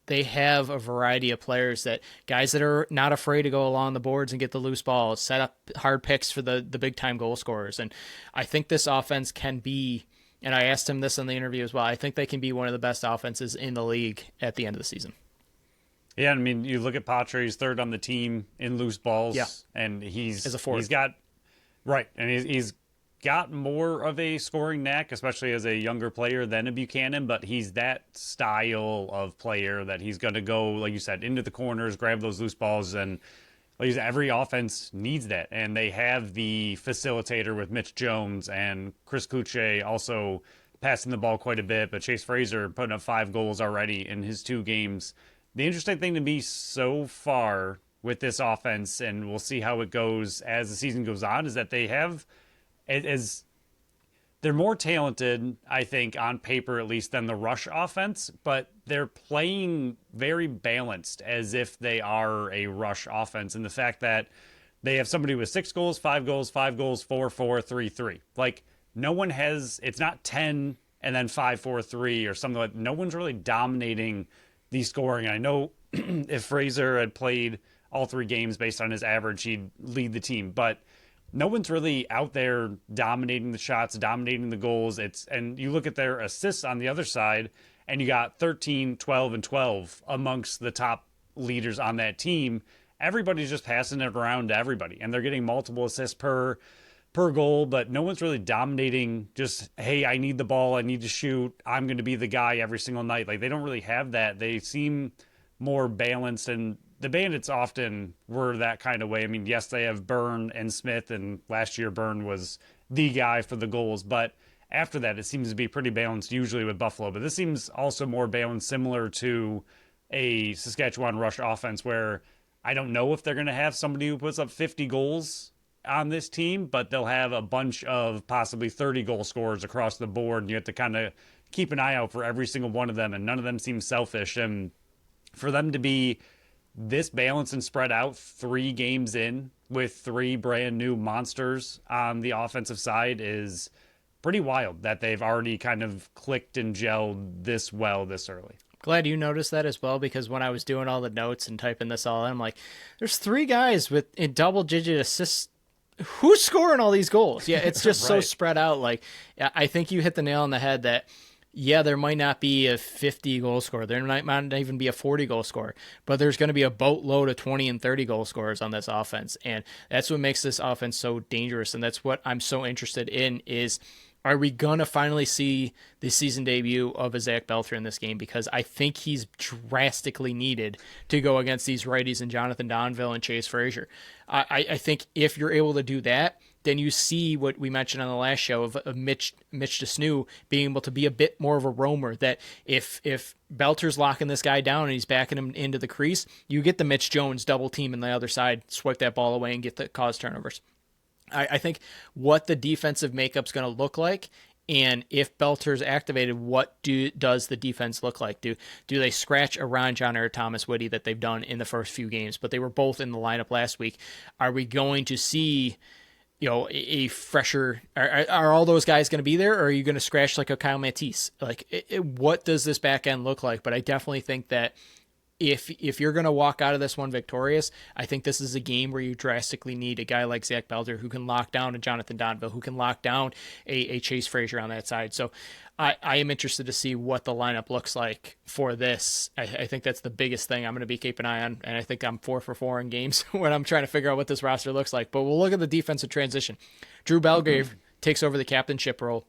Speaker 1: They have a variety of players, guys that are not afraid to go along the boards and get the loose balls, set up hard picks for the big time goal scorers. And I think this offense can be, and I asked him this in the interview as well, I think they can be one of the best offenses in the league at the end of the season.
Speaker 2: Yeah, I mean, you look at Patre, he's third on the team in loose balls.
Speaker 1: Yeah.
Speaker 2: And he's got more of a scoring knack, especially as a younger player than a Buchanan, but he's that style of player that he's going to go, like you said, into the corners, grab those loose balls, and like you said, every offense needs that. And they have the facilitator with Mitch Jones and Chris Cloutier also passing the ball quite a bit, but Chase Fraser putting up 5 goals already in his 2 games. The interesting thing to me so far with this offense, and we'll see how it goes as the season goes on, is that they're more talented, I think, on paper at least, than the Rush offense, but they're playing very balanced as if they are a Rush offense. And the fact that they have somebody with 6 goals, 5 goals, 5 goals, 4, 4, 3, 3. Like, no one has, it's not 10 and then 5, 4, 3 or something like that. No one's really dominating the scoring. I know if Fraser had played all 3 games based on his average, he'd lead the team, but no one's really out there dominating the shots, dominating the goals. And you look at their assists on the other side, and you got 13, 12, and 12 amongst the top leaders on that team. Everybody's just passing it around to everybody, and they're getting multiple assists per goal, but no one's really dominating just, hey, I need the ball, I need to shoot, I'm going to be the guy every single night. Like, they don't really have that. They seem more balanced, and the Bandits often were that kind of way. I mean, yes, they have Byrne and Smith, and last year Byrne was the guy for the goals, but after that, it seems to be pretty balanced usually with Buffalo. But this seems also more balanced, similar to a Saskatchewan Rush offense, where I don't know if they're going to have somebody who puts up 50 goals on this team, but they'll have a bunch of possibly 30 goal scorers across the board, and you have to kind of keep an eye out for every single one of them, and none of them seem selfish. And for them to be this balanced and spread out 3 games in with 3 brand new monsters on the offensive side is pretty wild, that they've already kind of clicked and gelled this well this early.
Speaker 1: Glad you noticed that as well, because when I was doing all the notes and typing this all in, I'm like, there's 3 guys in double-digit assists. Who's scoring all these goals? Yeah, it's just right. So spread out. Like, I think you hit the nail on the head that, yeah, there might not be a 50 goal scorer. There might not even be a 40 goal scorer, but there's going to be a boatload of 20 and 30 goal scorers on this offense. And that's what makes this offense so dangerous. And that's what I'm so interested in is, are we going to finally see the season debut of a Zach Belter in this game? Because I think he's drastically needed to go against these righties and Jonathan Donville and Chase Fraser. I think if you're able to do that, then you see what we mentioned on the last show of Mitch DeSnew being able to be a bit more of a roamer, that if Belter's locking this guy down and he's backing him into the crease, you get the Mitch Jones double team on the other side, swipe that ball away and get the cause turnovers. I think what the defensive makeup's going to look like, and if Belter's activated, what does the defense look like? Do they scratch around John or Thomas Whitty that they've done in the first few games, but they were both in the lineup last week? Are we going to see, a fresher? Are all those guys going to be there, or are you going to scratch like a Kyle Matisse? Like, what does this back end look like? But I definitely think that if you're going to walk out of this one victorious, I think this is a game where you drastically need a guy like Zach Belter who can lock down a Jonathan Donville, who can lock down a Chase Fraser on that side. So I am interested to see what the lineup looks like for this. I think that's the biggest thing I'm going to be keeping an eye on, and I think I'm 4 for 4 in games when I'm trying to figure out what this roster looks like. But we'll look at the defensive transition. Drew Belgrave takes over the captainship role.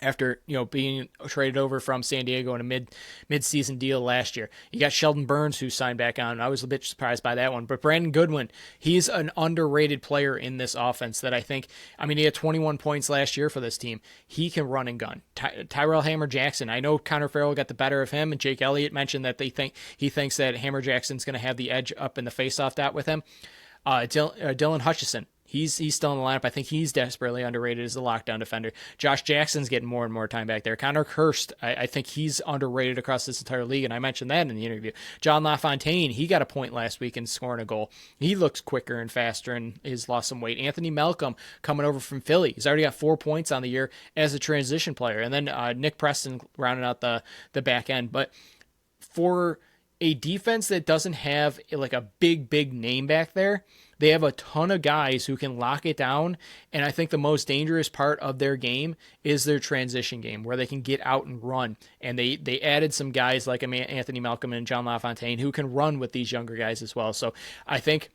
Speaker 1: after being traded over from San Diego in a mid-season deal last year. You got Sheldon Burns, who signed back on. I was a bit surprised by that one. But Brandon Goodwin, he's an underrated player in this offense that he had 21 points last year for this team. He can run and gun. Tyrell Hammer Jackson, I know Connor Farrell got the better of him, and Jake Elliott mentioned that he thinks that Hammer Jackson's going to have the edge up in the faceoff dot with him. Dylan Hutchison, he's still in the lineup. I think he's desperately underrated as a lockdown defender. Josh Jackson's getting more and more time back there. Connor Hurst, I think he's underrated across this entire league, and I mentioned that in the interview. John LaFontaine, he got a point last week and scoring a goal. He looks quicker and faster and has lost some weight. Anthony Malcolm coming over from Philly. He's already got 4 points on the year as a transition player. And then Nick Preston rounding out the back end. But for a defense that doesn't have like a big name back there, they have a ton of guys who can lock it down, and I think the most dangerous part of their game is their transition game, where they can get out and run. And they added some guys like Anthony Malcolm and John LaFontaine who can run with these younger guys as well. So I think,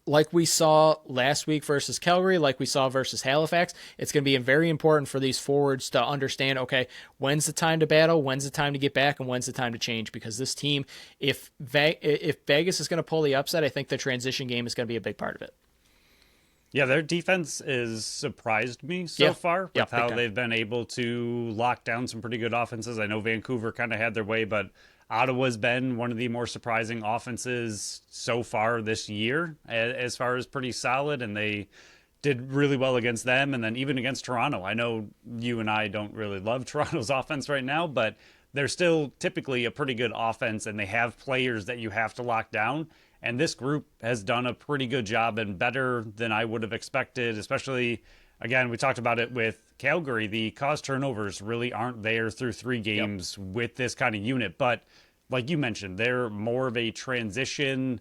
Speaker 1: like we saw last week versus Calgary, like we saw versus Halifax, it's going to be very important for these forwards to understand, okay, when's the time to battle, when's the time to get back, and when's the time to change. Because this team, if Vegas is going to pull the upset, I think the transition game is going to be a big part of it.
Speaker 2: Yeah, their defense has surprised me so far with how they've been able to lock down some pretty good offenses. I know Vancouver kind of had their way, but Ottawa's been one of the more surprising offenses so far this year, as far as pretty solid, and they did really well against them. And then even against Toronto, I know you and I don't really love Toronto's offense right now, but they're still typically a pretty good offense, and they have players that you have to lock down. And this group has done a pretty good job, and better than I would have expected, especially, again, we talked about it with Calgary. The caused turnovers really aren't there through 3 games with this kind of unit. But like you mentioned, they're more of a transition.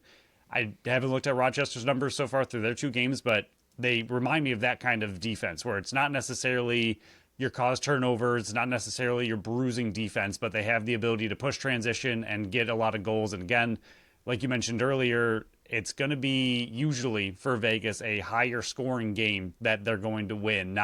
Speaker 2: I haven't looked at Rochester's numbers so far through their 2 games, but they remind me of that kind of defense where it's not necessarily your caused turnovers, not necessarily your bruising defense, but they have the ability to push transition and get a lot of goals. And again, like you mentioned earlier, it's going to be usually for Vegas a higher scoring game that they're going to win,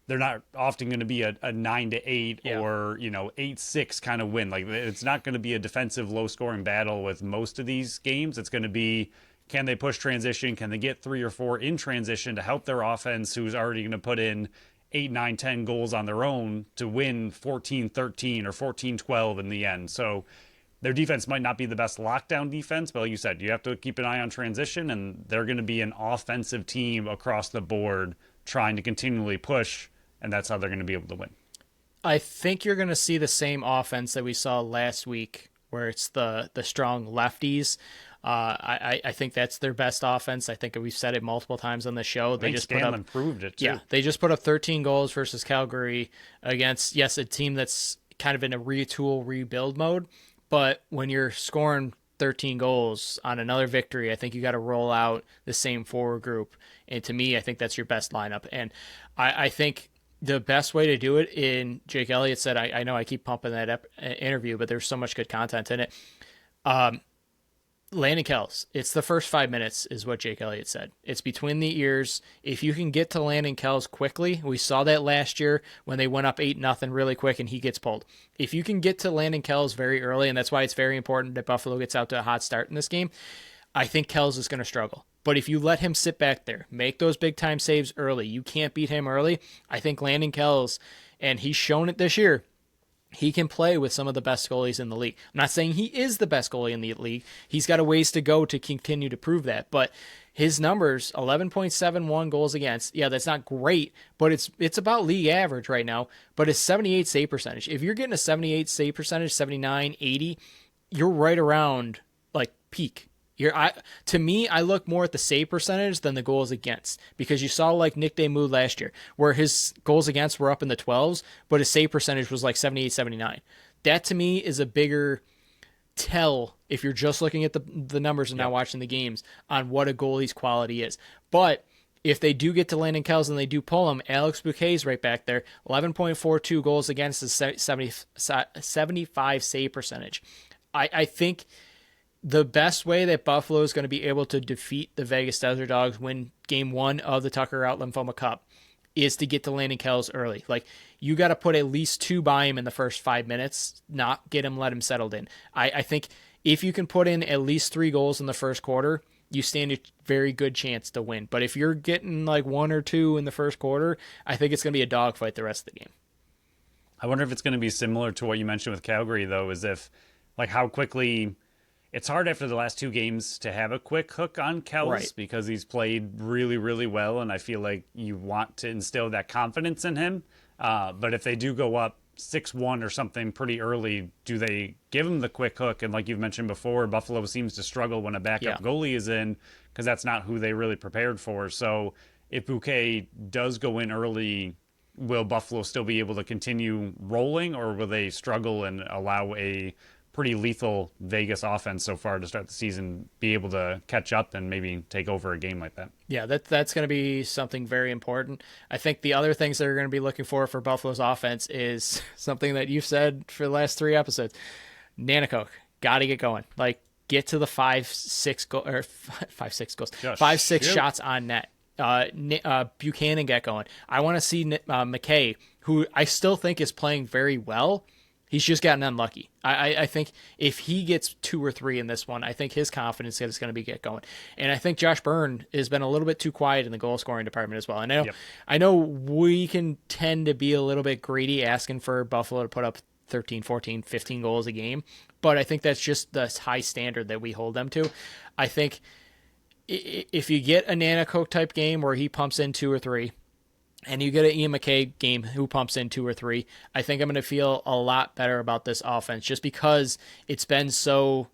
Speaker 2: they're not often going to be a 9-8 or 8-6 kind of win. Like, it's not going to be a defensive low scoring battle with most of these games. It's going to be, can they push transition? Can they get 3 or 4 in transition to help their offense, who's already going to put in 8, 9, 10 goals on their own to win 14-13 or 14-12 in the end. So their defense might not be the best lockdown defense, but like you said, you have to keep an eye on transition, and they're going to be an offensive team across the board trying to continually push, and that's how they're going to be able to win.
Speaker 1: I think you're going to see the same offense that we saw last week, where it's the strong lefties. I think that's their best offense. I think we've said it multiple times on the show.
Speaker 2: They just proved it too.
Speaker 1: Yeah, they just put up 13 goals versus Calgary against, a team that's kind of in a retool, rebuild mode. But when you're scoring 13 goals on another victory, I think you got to roll out the same forward group. And to me, I think that's your best lineup. And I think the best way to do it, in Jake Elliott said, I know I keep pumping that interview, but there's so much good content in it. Landon Kells, it's the first 5 minutes is what Jake Elliott said. It's between the ears. If you can get to Landon Kells quickly, we saw that last year when they went up 8-0 really quick and he gets pulled. If you can get to Landon Kells very early, and that's why it's very important that Buffalo gets out to a hot start in this game, I think Kells is going to struggle. But if you let him sit back there, make those big time saves early, you can't beat him early. I think Landon Kells, and he's shown it this year, he can play with some of the best goalies in the league. I'm not saying he is the best goalie in the league. He's got a ways to go to continue to prove that. But his numbers, 11.71 goals against, that's not great, but it's about league average right now. But it's 78 save percentage. If you're getting a 78 save percentage, 79, 80, you're right around like peak. To me, I look more at the save percentage than the goals against, because you saw like Nick Demuth last year, where his goals against were up in the 12s, but his save percentage was like 78, 79. That to me is a bigger tell, if you're just looking at the numbers and not watching the games, on what a goalie's quality is. But if they do get to Landon Kells and they do pull him, Alex Bouquet's right back there, 11.42 goals against his 75 save percentage. I think the best way that Buffalo is going to be able to defeat the Vegas Desert Dogs, win Game 1 of the Tucker Out Lymphoma Cup, is to get to Landon Kells early. Like, you got to put at least 2 by him in the first 5 minutes, not let him settled in. I think if you can put in at least 3 goals in the first quarter, you stand a very good chance to win. But if you're getting like 1 or 2 in the first quarter, I think it's going to be a dogfight the rest of the game.
Speaker 2: I wonder if it's going to be similar to what you mentioned with Calgary, though, is if, like, how quickly it's hard after the last 2 games to have a quick hook on Kells,
Speaker 1: Right.
Speaker 2: because he's played really, really well, and I feel like you want to instill that confidence in him. But if they do go up 6-1 or something pretty early, do they give him the quick hook? And like you've mentioned before, Buffalo seems to struggle when a backup goalie is in, because that's not who they really prepared for. So if Bouquet does go in early, will Buffalo still be able to continue rolling, or will they struggle and allow a pretty lethal Vegas offense so far to start the season be able to catch up and maybe take over a game like that?
Speaker 1: Yeah, that's going to be something very important. I think the other things that are going to be looking for Buffalo's offense is something that you've said for the last 3 episodes. Nanakoke, got to get going. Like, get to the 5-6 goals, 5-6 shots on net. Buchanan get going. I want to see McKay, who I still think is playing very well. He's just gotten unlucky. I think if he gets 2 or 3 in this one, I think his confidence is going to be get going. And I think Josh Byrne has been a little bit too quiet in the goal scoring department as well. And I know we can tend to be a little bit greedy asking for Buffalo to put up 13, 14, 15 goals a game, but I think that's just the high standard that we hold them to. I think if you get a Nanakoke type game where he pumps in 2 or 3, and you get an Ian McKay game who pumps in 2 or 3, I think I'm going to feel a lot better about this offense, just because it's been so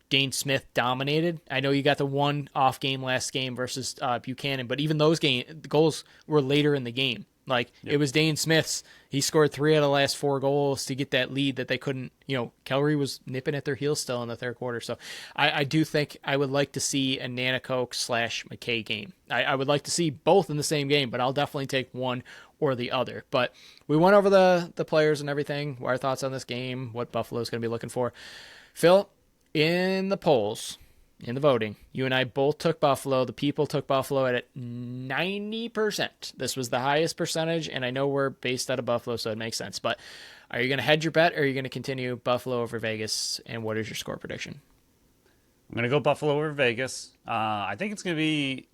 Speaker 1: Dane Smith dominated. I know you got the 1 off game last game versus Buchanan, but even those goals were later in the game. Like, it was Dane Smith's. He scored 3 out of the last 4 goals to get that lead that they couldn't, Calgary was nipping at their heels still in the third quarter. So I do think I would like to see a Nanakoke / McKay game. I would like to see both in the same game, but I'll definitely take one or the other. But we went over the players and everything, our thoughts on this game, what Buffalo's going to be looking for. Phil, in the polls, in the voting, you and I both took Buffalo. The people took Buffalo at 90%. This was the highest percentage, and I know we're based out of Buffalo, so it makes sense. But are you going to hedge your bet, or are you going to continue Buffalo over Vegas, and what is your score prediction?
Speaker 2: I'm going to go Buffalo over Vegas. I think it's going to be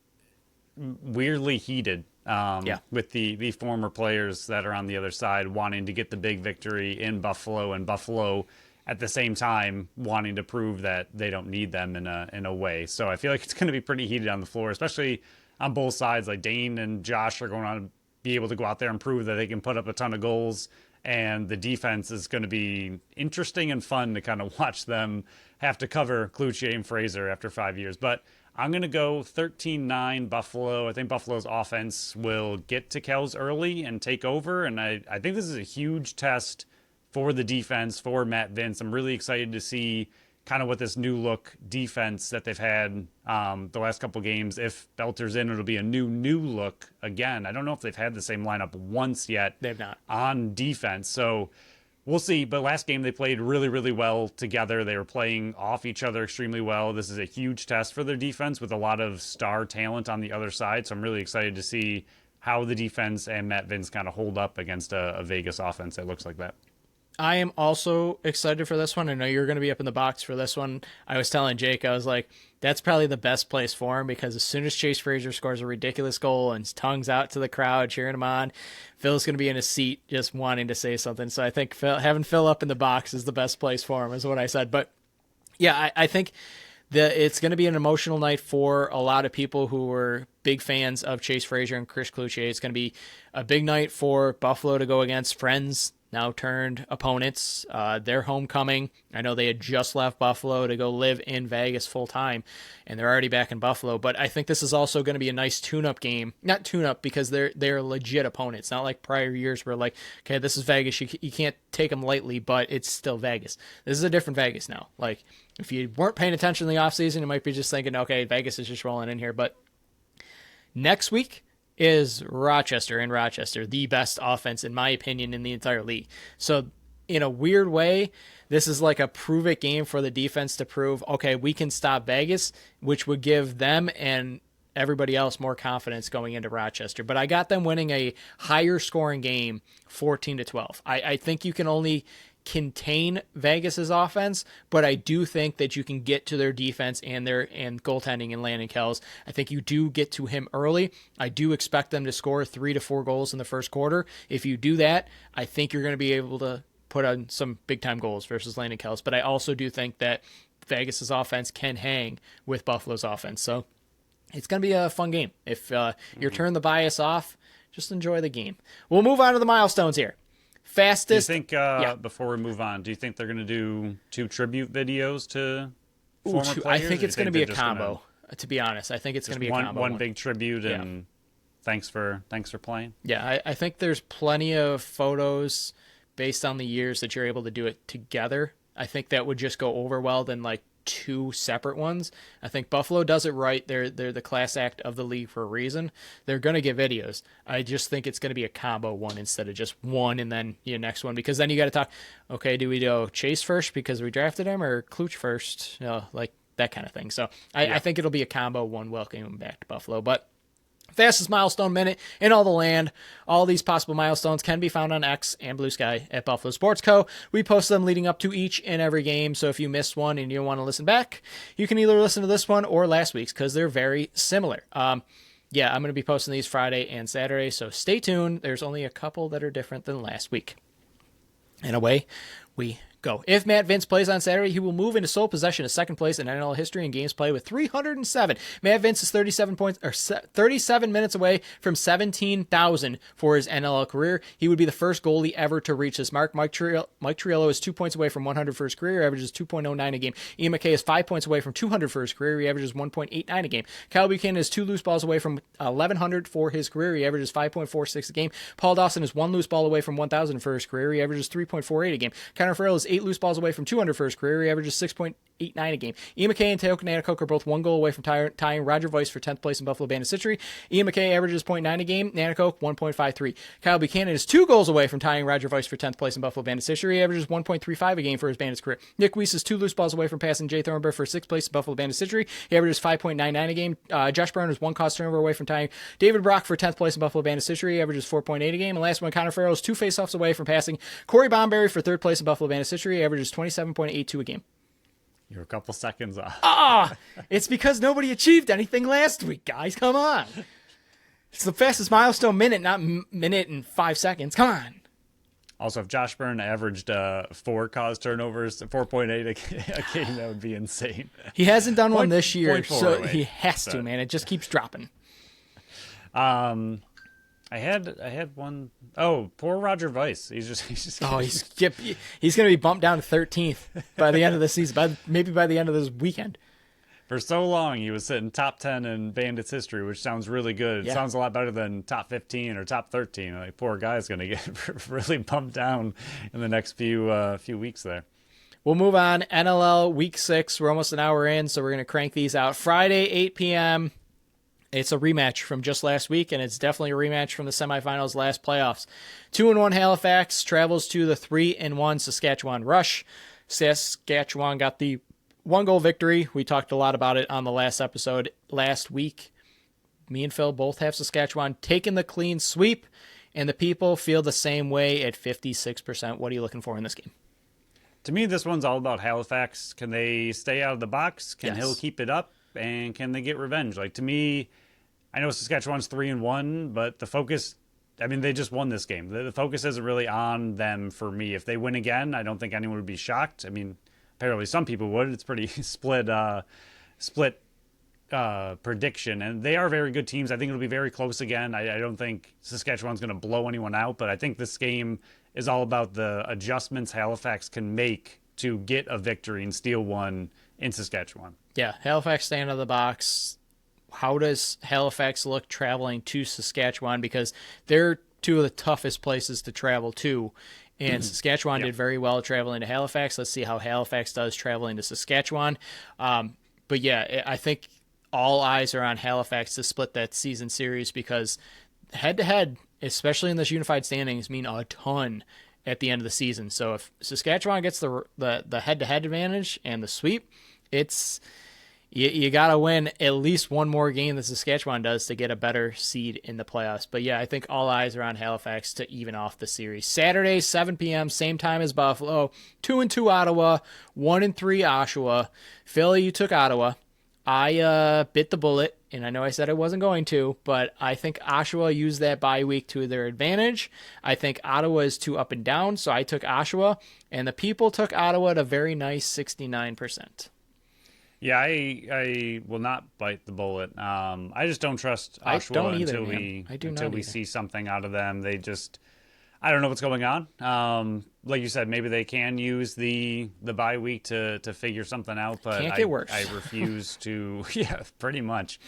Speaker 2: weirdly heated with the former players that are on the other side wanting to get the big victory in Buffalo, and Buffalo at the same time wanting to prove that they don't need them in a way. So I feel like it's going to be pretty heated on the floor, especially on both sides. Like, Dane and Josh are going to be able to go out there and prove that they can put up a ton of goals, and the defense is going to be interesting and fun to kind of watch them have to cover Cloutier and Fraser after 5 years. But I'm going to go 13-9 Buffalo. I think Buffalo's offense will get to Kells early and take over, and I think this is a huge test for the defense, for Matt Vince. I'm really excited to see kind of what this new look defense that they've had the last couple games. If Belter's in, it'll be a new look again. I don't know if they've had the same lineup once yet.
Speaker 1: They've not.
Speaker 2: On defense. So we'll see. But last game they played really, really well together. They were playing off each other extremely well. This is a huge test for their defense with a lot of star talent on the other side. So I'm really excited to see how the defense and Matt Vince kind of hold up against a Vegas offense that looks like that.
Speaker 1: I am also excited for this one. I know you're going to be up in the box for this one. I was telling Jake, I was like, that's probably the best place for him, because as soon as Chase Fraser scores a ridiculous goal and his tongue's out to the crowd cheering him on, Phil's going to be in his seat just wanting to say something. So I think having Phil up in the box is the best place for him, is what I said. But yeah, I think it's going to be an emotional night for a lot of people who were big fans of Chase Fraser and Chris Cloutier. It's going to be a big night for Buffalo to go against friends, now turned opponents. Their homecoming. I know they had just left Buffalo to go live in Vegas full time, and they're already back in Buffalo. But I think this is also going to be a nice tune-up game. Not tune-up, because they're legit opponents. Not like prior years where, like, okay, this is Vegas. You can't take them lightly, but it's still Vegas. This is a different Vegas now. Like, if you weren't paying attention in the offseason, you might be just thinking, okay, Vegas is just rolling in here. But next week is Rochester, the best offense, in my opinion, in the entire league. So in a weird way, this is like a prove-it game for the defense to prove, okay, we can stop Vegas, which would give them and everybody else more confidence going into Rochester. But I got them winning a higher scoring game, 14-12. I think you can only contain Vegas's offense, but I do think that you can get to their defense and goaltending and Landon Kells. I think you do get to him early. I do expect them to score 3 to 4 goals in the first quarter. If you do that, I think you're going to be able to put on some big time goals versus Landon Kells. But I also do think that Vegas's offense can hang with Buffalo's offense. So it's going to be a fun game. If you're turning the bias off, just enjoy the game. We'll move on to the milestones here. Fastest.
Speaker 2: Do you think, before we move on, do you think they're going to do 2 tribute videos to former players?
Speaker 1: I think it's going to be a combo, to be honest. I think it's going to be a combo.
Speaker 2: One big tribute and thanks for playing.
Speaker 1: Yeah, I think there's plenty of photos based on the years that you're able to do it together. I think that would just go over well than like 2 separate ones. I think Buffalo does it right. They're the class act of the league for a reason. They're going to get videos. I just think it's going to be a combo one instead of just one and then next one, because then you got to talk, okay, do we go Chase first because we drafted him or Cloutier first? Like that kind of thing. So I think it'll be a combo one welcoming him back to Buffalo. But fastest milestone minute in all the land. All these possible milestones can be found on X and Blue Sky at Buffalo Sports Co. We post them leading up to each and every game, so if you missed one and you want to listen back, you can either listen to this one or last week's because they're very similar. I'm going to be posting these Friday and Saturday, so stay tuned. There's only a couple that are different than last week. And away we go. If Matt Vince plays on Saturday, he will move into sole possession of second place in NL history in games played with 307. Matt Vince is 37 minutes away from 17,000 for his NL career. He would be the first goalie ever to reach this mark. Mike Triello is 2 points away from 100 for his career. He averages 2.09 a game. Ian McKay is 5 points away from 200 for his career. He averages 1.89 a game. Kyle Buchanan is 2 loose balls away from 1,100 for his career. He averages 5.46 a game. Paul Dawson is 1 loose ball away from 1,000 for his career. He averages 3.48 a game. Connor Farrell is 8 loose balls away from 200 for his career. He averages 6.89 a game. Ian McKay and Teo Nanticoke are both 1 goal away from tying Roger Weiss for 10th place in Buffalo Bandits history. Ian McKay averages 0.9 a game. Nanticoke 1.53. Kyle Buchanan is 2 goals away from tying Roger Weiss for 10th place in Buffalo Bandits history. He averages 1.35 a game for his Bandits career. Nick Weiss is 2 loose balls away from passing Jay Thornburg for 6th place in Buffalo Bandits history. He averages 5.99 a game. Josh Brown is 1 cause turnover away from tying David Brock for 10th place in Buffalo Bandits history. He averages 4.8 a game. And last one, Connor Farrell is 2 faceoffs away from passing Corey Bomberry for 3rd place in Buffalo Bandits history. He averages 27.82 a game.
Speaker 2: You're a couple seconds off.
Speaker 1: It's because nobody achieved anything last week, guys. Come on. It's the fastest milestone minute, not minute and 5 seconds. Come on.
Speaker 2: Also, if Josh Byrne averaged 4 cause turnovers, 4.8 a game, that would be insane.
Speaker 1: He hasn't done one this year, so he has to, man. It just keeps dropping.
Speaker 2: I had one. Oh, poor Roger Weiss. He's
Speaker 1: going to be bumped down to 13th by the end of the season. Maybe by the end of this weekend.
Speaker 2: For so long, he was sitting top 10 in Bandits history, which sounds really good. It sounds a lot better than top 15 or top 13. Like, poor guy's going to get really bumped down in the next few weeks there.
Speaker 1: We'll move on. NLL Week 6. We're almost an hour in, so we're going to crank these out. Friday, 8 p.m. It's a rematch from just last week, and it's definitely a rematch from the semifinals last playoffs. 2-1 Halifax travels to the 3-1 Saskatchewan Rush. Saskatchewan got the 1-goal victory. We talked a lot about it on the last episode last week. Me and Phil both have Saskatchewan taking the clean sweep, and the people feel the same way at 56%. What are you looking for in this game?
Speaker 2: To me, this one's all about Halifax. Can they stay out of the box? Can Hill keep it up? And can they get revenge? Like, to me, I know Saskatchewan's 3-1, but the focus, I mean, they just won this game. The focus isn't really on them for me. If they win again, I don't think anyone would be shocked. I mean, apparently some people would. It's pretty split prediction, and they are very good teams. I think it'll be very close again. I don't think Saskatchewan's going to blow anyone out, but I think this game is all about the adjustments Halifax can make to get a victory and steal one in Saskatchewan.
Speaker 1: Yeah, Halifax staying out of the box. How does Halifax look traveling to Saskatchewan? Because they're 2 of the toughest places to travel to. And Saskatchewan did very well traveling to Halifax. Let's see how Halifax does traveling to Saskatchewan. But yeah, I think all eyes are on Halifax to split that season series because head-to-head, especially in this unified standings, mean a ton at the end of the season. So if Saskatchewan gets the head-to-head advantage and the sweep, it's you got to win at least one more game that Saskatchewan does to get a better seed in the playoffs. But yeah, I think all eyes are on Halifax to even off the series. Saturday, 7 p.m., same time as Buffalo. 2-2 Ottawa, 1-3 Oshawa. Philly, you took Ottawa. I bit the bullet, and I know I said I wasn't going to, but I think Oshawa used that bye week to their advantage. I think Ottawa is too up and down, so I took Oshawa, and the people took Ottawa at a very nice 69%.
Speaker 2: Yeah, I will not bite the bullet. I just don't trust Oshawa until we see something out of them. I don't know what's going on. Like you said, maybe they can use the bye week to figure something out, but
Speaker 1: can't get worse.
Speaker 2: I refuse to. Yeah, pretty much.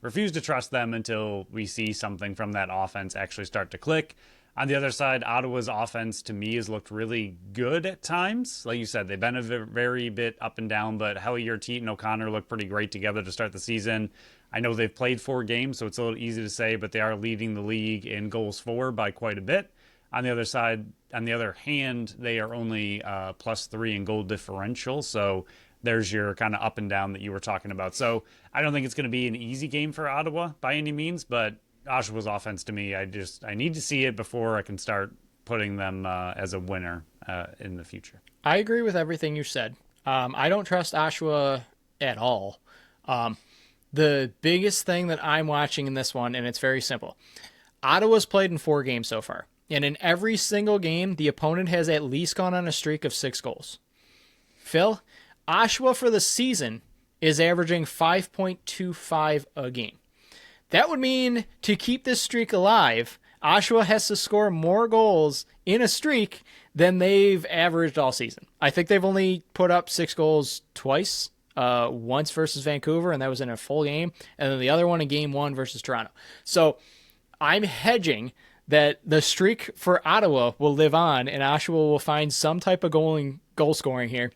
Speaker 2: Refuse to trust them until we see something from that offense actually start to click. On the other side, Ottawa's offense to me has looked really good at times. Like you said, they've been a very bit up and down, but Hellier, Teat, and O'Connor look pretty great together to start the season. I know they've played 4 games, so it's a little easy to say, but they are leading the league in goals for by quite a bit. On the other hand, they are only +3 in goal differential, so there's your kind of up and down that you were talking about. So I don't think it's going to be an easy game for Ottawa by any means, but Oshawa's offense to me, I need to see it before I can start putting them as a winner in the future.
Speaker 1: I agree with everything you said. I don't trust Oshawa at all. The biggest thing that I'm watching in this one, and it's very simple. Ottawa's played in 4 games so far, and in every single game, the opponent has at least gone on a streak of 6 goals. Phil, Oshawa for the season is averaging 5.25 a game. That would mean to keep this streak alive, Oshawa has to score more goals in a streak than they've averaged all season. I think they've only put up 6 goals twice, once versus Vancouver, and that was in a full game, and then the other one in game 1 versus Toronto. So I'm hedging that the streak for Ottawa will live on, and Oshawa will find some type of goal scoring here,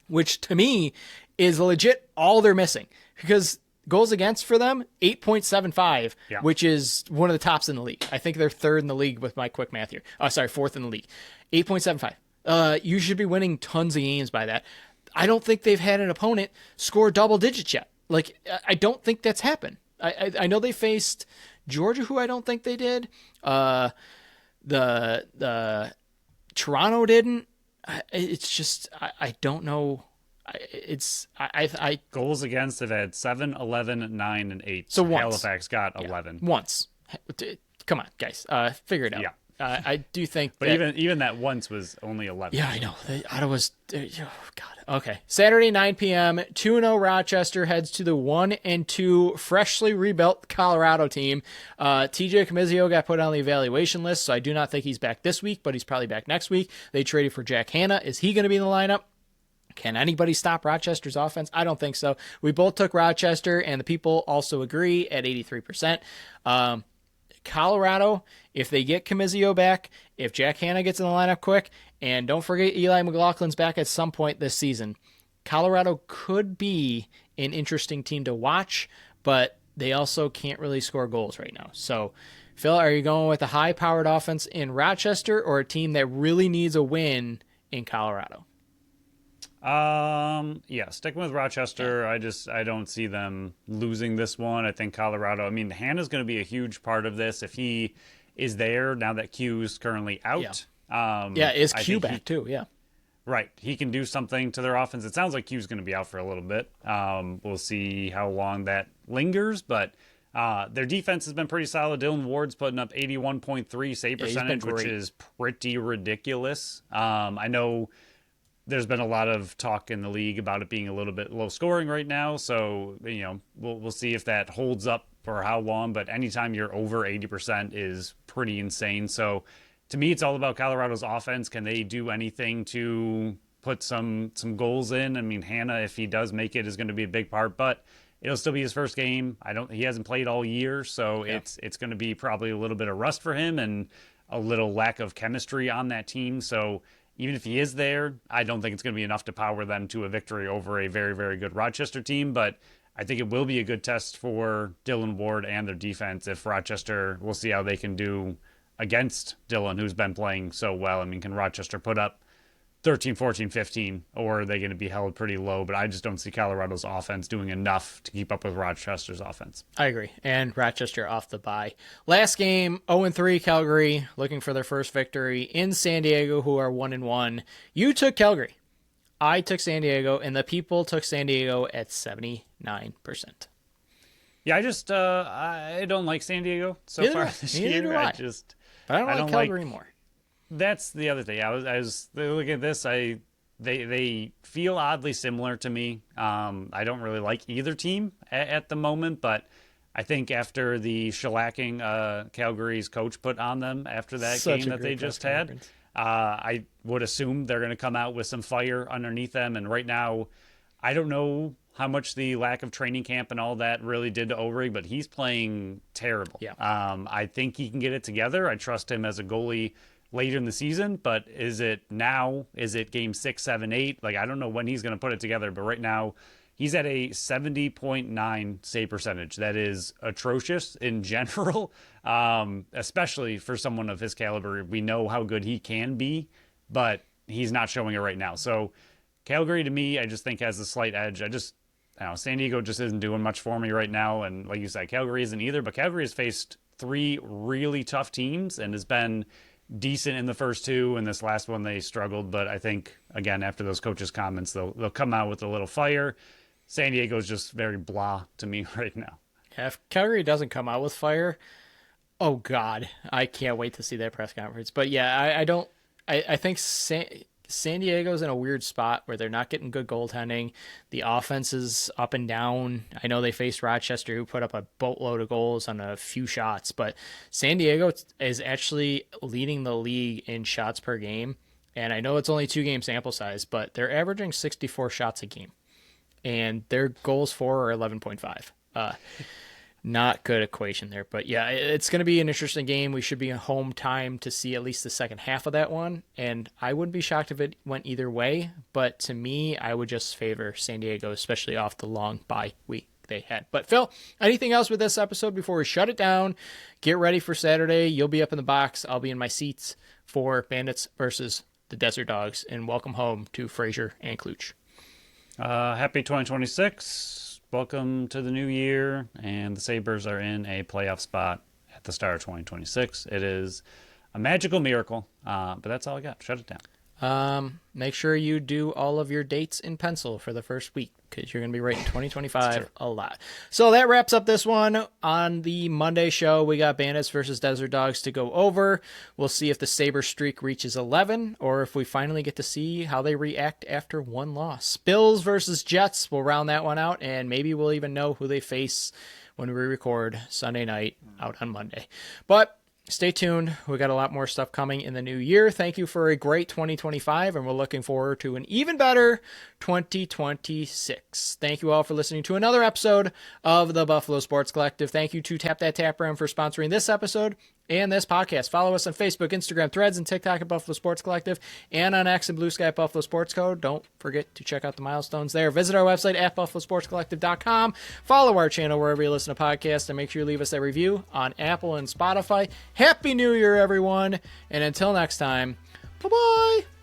Speaker 1: which to me is legit all they're missing. Because goals against for them, 8.75, which is one of the tops in the league. I think they're 3rd in the league with my quick math here. 4th in the league. 8.75. You should be winning tons of games by that. I don't think they've had an opponent score double digits yet. Like, I don't think that's happened. I know they faced Georgia, who I don't think they did. The Toronto didn't. It's just, I don't know.
Speaker 2: Goals against have had 7, 11, 9, and 8.
Speaker 1: So once.
Speaker 2: Halifax got 11.
Speaker 1: Once. Come on, guys. Figure it out.
Speaker 2: Yeah.
Speaker 1: I do think
Speaker 2: but even that once was only 11.
Speaker 1: Yeah, I know. Ottawa's... Oh, God. Okay. Saturday, 9 p.m., 2-0 Rochester heads to the 1-2 freshly rebuilt Colorado team. TJ Comizio got put on the evaluation list, so I do not think he's back this week, but he's probably back next week. They traded for Jack Hanna. Is he going to be in the lineup? Can anybody stop Rochester's offense? I don't think so. We both took Rochester, and the people also agree at 83%. Colorado, if they get Comizio back, if Jack Hanna gets in the lineup quick, and don't forget Eli McLaughlin's back at some point this season, Colorado could be an interesting team to watch, but they also can't really score goals right now. So, Phil, are you going with a high-powered offense in Rochester or a team that really needs a win in Colorado?
Speaker 2: Yeah, sticking with Rochester. I don't see them losing this one. I think Colorado, Hanna's going to be a huge part of this if he is there now that Q's currently out.
Speaker 1: Is Q back too? Yeah.
Speaker 2: Right. He can do something to their offense. It sounds like Q's going to be out for a little bit. We'll see how long that lingers, but their defense has been pretty solid. Dylan Ward's putting up 81.3 save percentage, which is pretty ridiculous. I know there's been a lot of talk in the league about it being a little bit low scoring right now. So, we'll see if that holds up for how long. But anytime you're over 80% is pretty insane. So to me, it's all about Colorado's offense. Can they do anything to put some goals in? Hanna, if he does make it, is going to be a big part, but it'll still be his first game. He hasn't played all year. So it's going to be probably a little bit of rust for him and a little lack of chemistry on that team. So even if he is there, I don't think it's going to be enough to power them to a victory over a very, very good Rochester team. But I think it will be a good test for Dylan Ward and their defense if Rochester, we'll see how they can do against Dylan, who's been playing so well. Can Rochester put up 13, 14, 15, or are they going to be held pretty low? But I just don't see Colorado's offense doing enough to keep up with Rochester's offense.
Speaker 1: I agree. And Rochester off the bye. Last game, 0-3 Calgary, looking for their first victory in San Diego, who are 1-1. You took Calgary. I took San Diego, and the people took San Diego at 79%.
Speaker 2: Yeah, I don't like San Diego so
Speaker 1: Neither
Speaker 2: far
Speaker 1: do I.
Speaker 2: this
Speaker 1: Neither
Speaker 2: year.
Speaker 1: do I. But I don't like Calgary more.
Speaker 2: That's the other thing. I was looking at this. They feel oddly similar to me. I don't really like either team at the moment, but I think after the shellacking Calgary's coach put on them after that game that they just had, I would assume they're going to come out with some fire underneath them. And right now, I don't know how much the lack of training camp and all that really did to Ulrich, but he's playing terrible.
Speaker 1: Yeah.
Speaker 2: I think he can get it together. I trust him as a goalie later in the season, but is it now? Is it game 6, 7, 8? Like, I don't know when he's going to put it together, but right now he's at a 70.9 save percentage. That is atrocious in general, especially for someone of his caliber. We know how good he can be, but he's not showing it right now. So Calgary, to me, I just think has a slight edge. I don't know, San Diego just isn't doing much for me right now, and like you said, Calgary isn't either, but Calgary has faced 3 really tough teams and has been decent in the first 2, and this last one they struggled. But I think, again, after those coaches' comments, they'll come out with a little fire. San Diego's just very blah to me right now.
Speaker 1: Yeah, if Calgary doesn't come out with fire, oh God, I can't wait to see that press conference. But yeah, I think San Diego's in a weird spot where they're not getting good goaltending. The offense is up and down. I know they faced Rochester, who put up a boatload of goals on a few shots, but San Diego is actually leading the league in shots per game. And I know it's only 2-game sample size, but they're averaging 64 shots a game, and their goals for are 11.5. Not good equation there, but yeah, it's going to be an interesting game. We should be in home time to see at least the second half of that one, and I wouldn't be shocked if it went either way, but to me, I would just favor San Diego, especially off the long bye week they had. But Phil, anything else with this episode before we shut it down? Get ready for Saturday. You'll be up in the box. I'll be in my seats for Bandits versus the Desert Dogs, and welcome home to Fraser and Cloutier.
Speaker 2: Happy 2026. Welcome to the new year, and the Sabres are in a playoff spot at the start of 2026. It is a magical miracle, but that's all I got. Shut it down.
Speaker 1: Make sure you do all of your dates in pencil for the first week, because you're going to be writing 2025 a lot. So that wraps up this one. On the Monday show, we got Bandits versus Desert Dogs to go over. We'll see if the Sabre streak reaches 11, or if we finally get to see how they react after one loss. Bills versus Jets, we'll round that one out, and maybe we'll even know who they face when we record Sunday night out on Monday. But stay tuned. We got a lot more stuff coming in the new year. Thank you for a great 2025, and we're looking forward to an even better 2026. Thank you all for listening to another episode of the Buffalo Sports Collective. Thank you to Tap That Tap Room for sponsoring this episode and this podcast. Follow us on Facebook, Instagram, Threads, and TikTok at Buffalo Sports Collective, and on X and Blue Sky at Buffalo Sports Code. Don't forget to check out the milestones there. Visit our website at buffalosportscollective.com. Follow our channel wherever you listen to podcasts, and make sure you leave us a review on Apple and Spotify. Happy New Year, everyone, and until next time, bye-bye.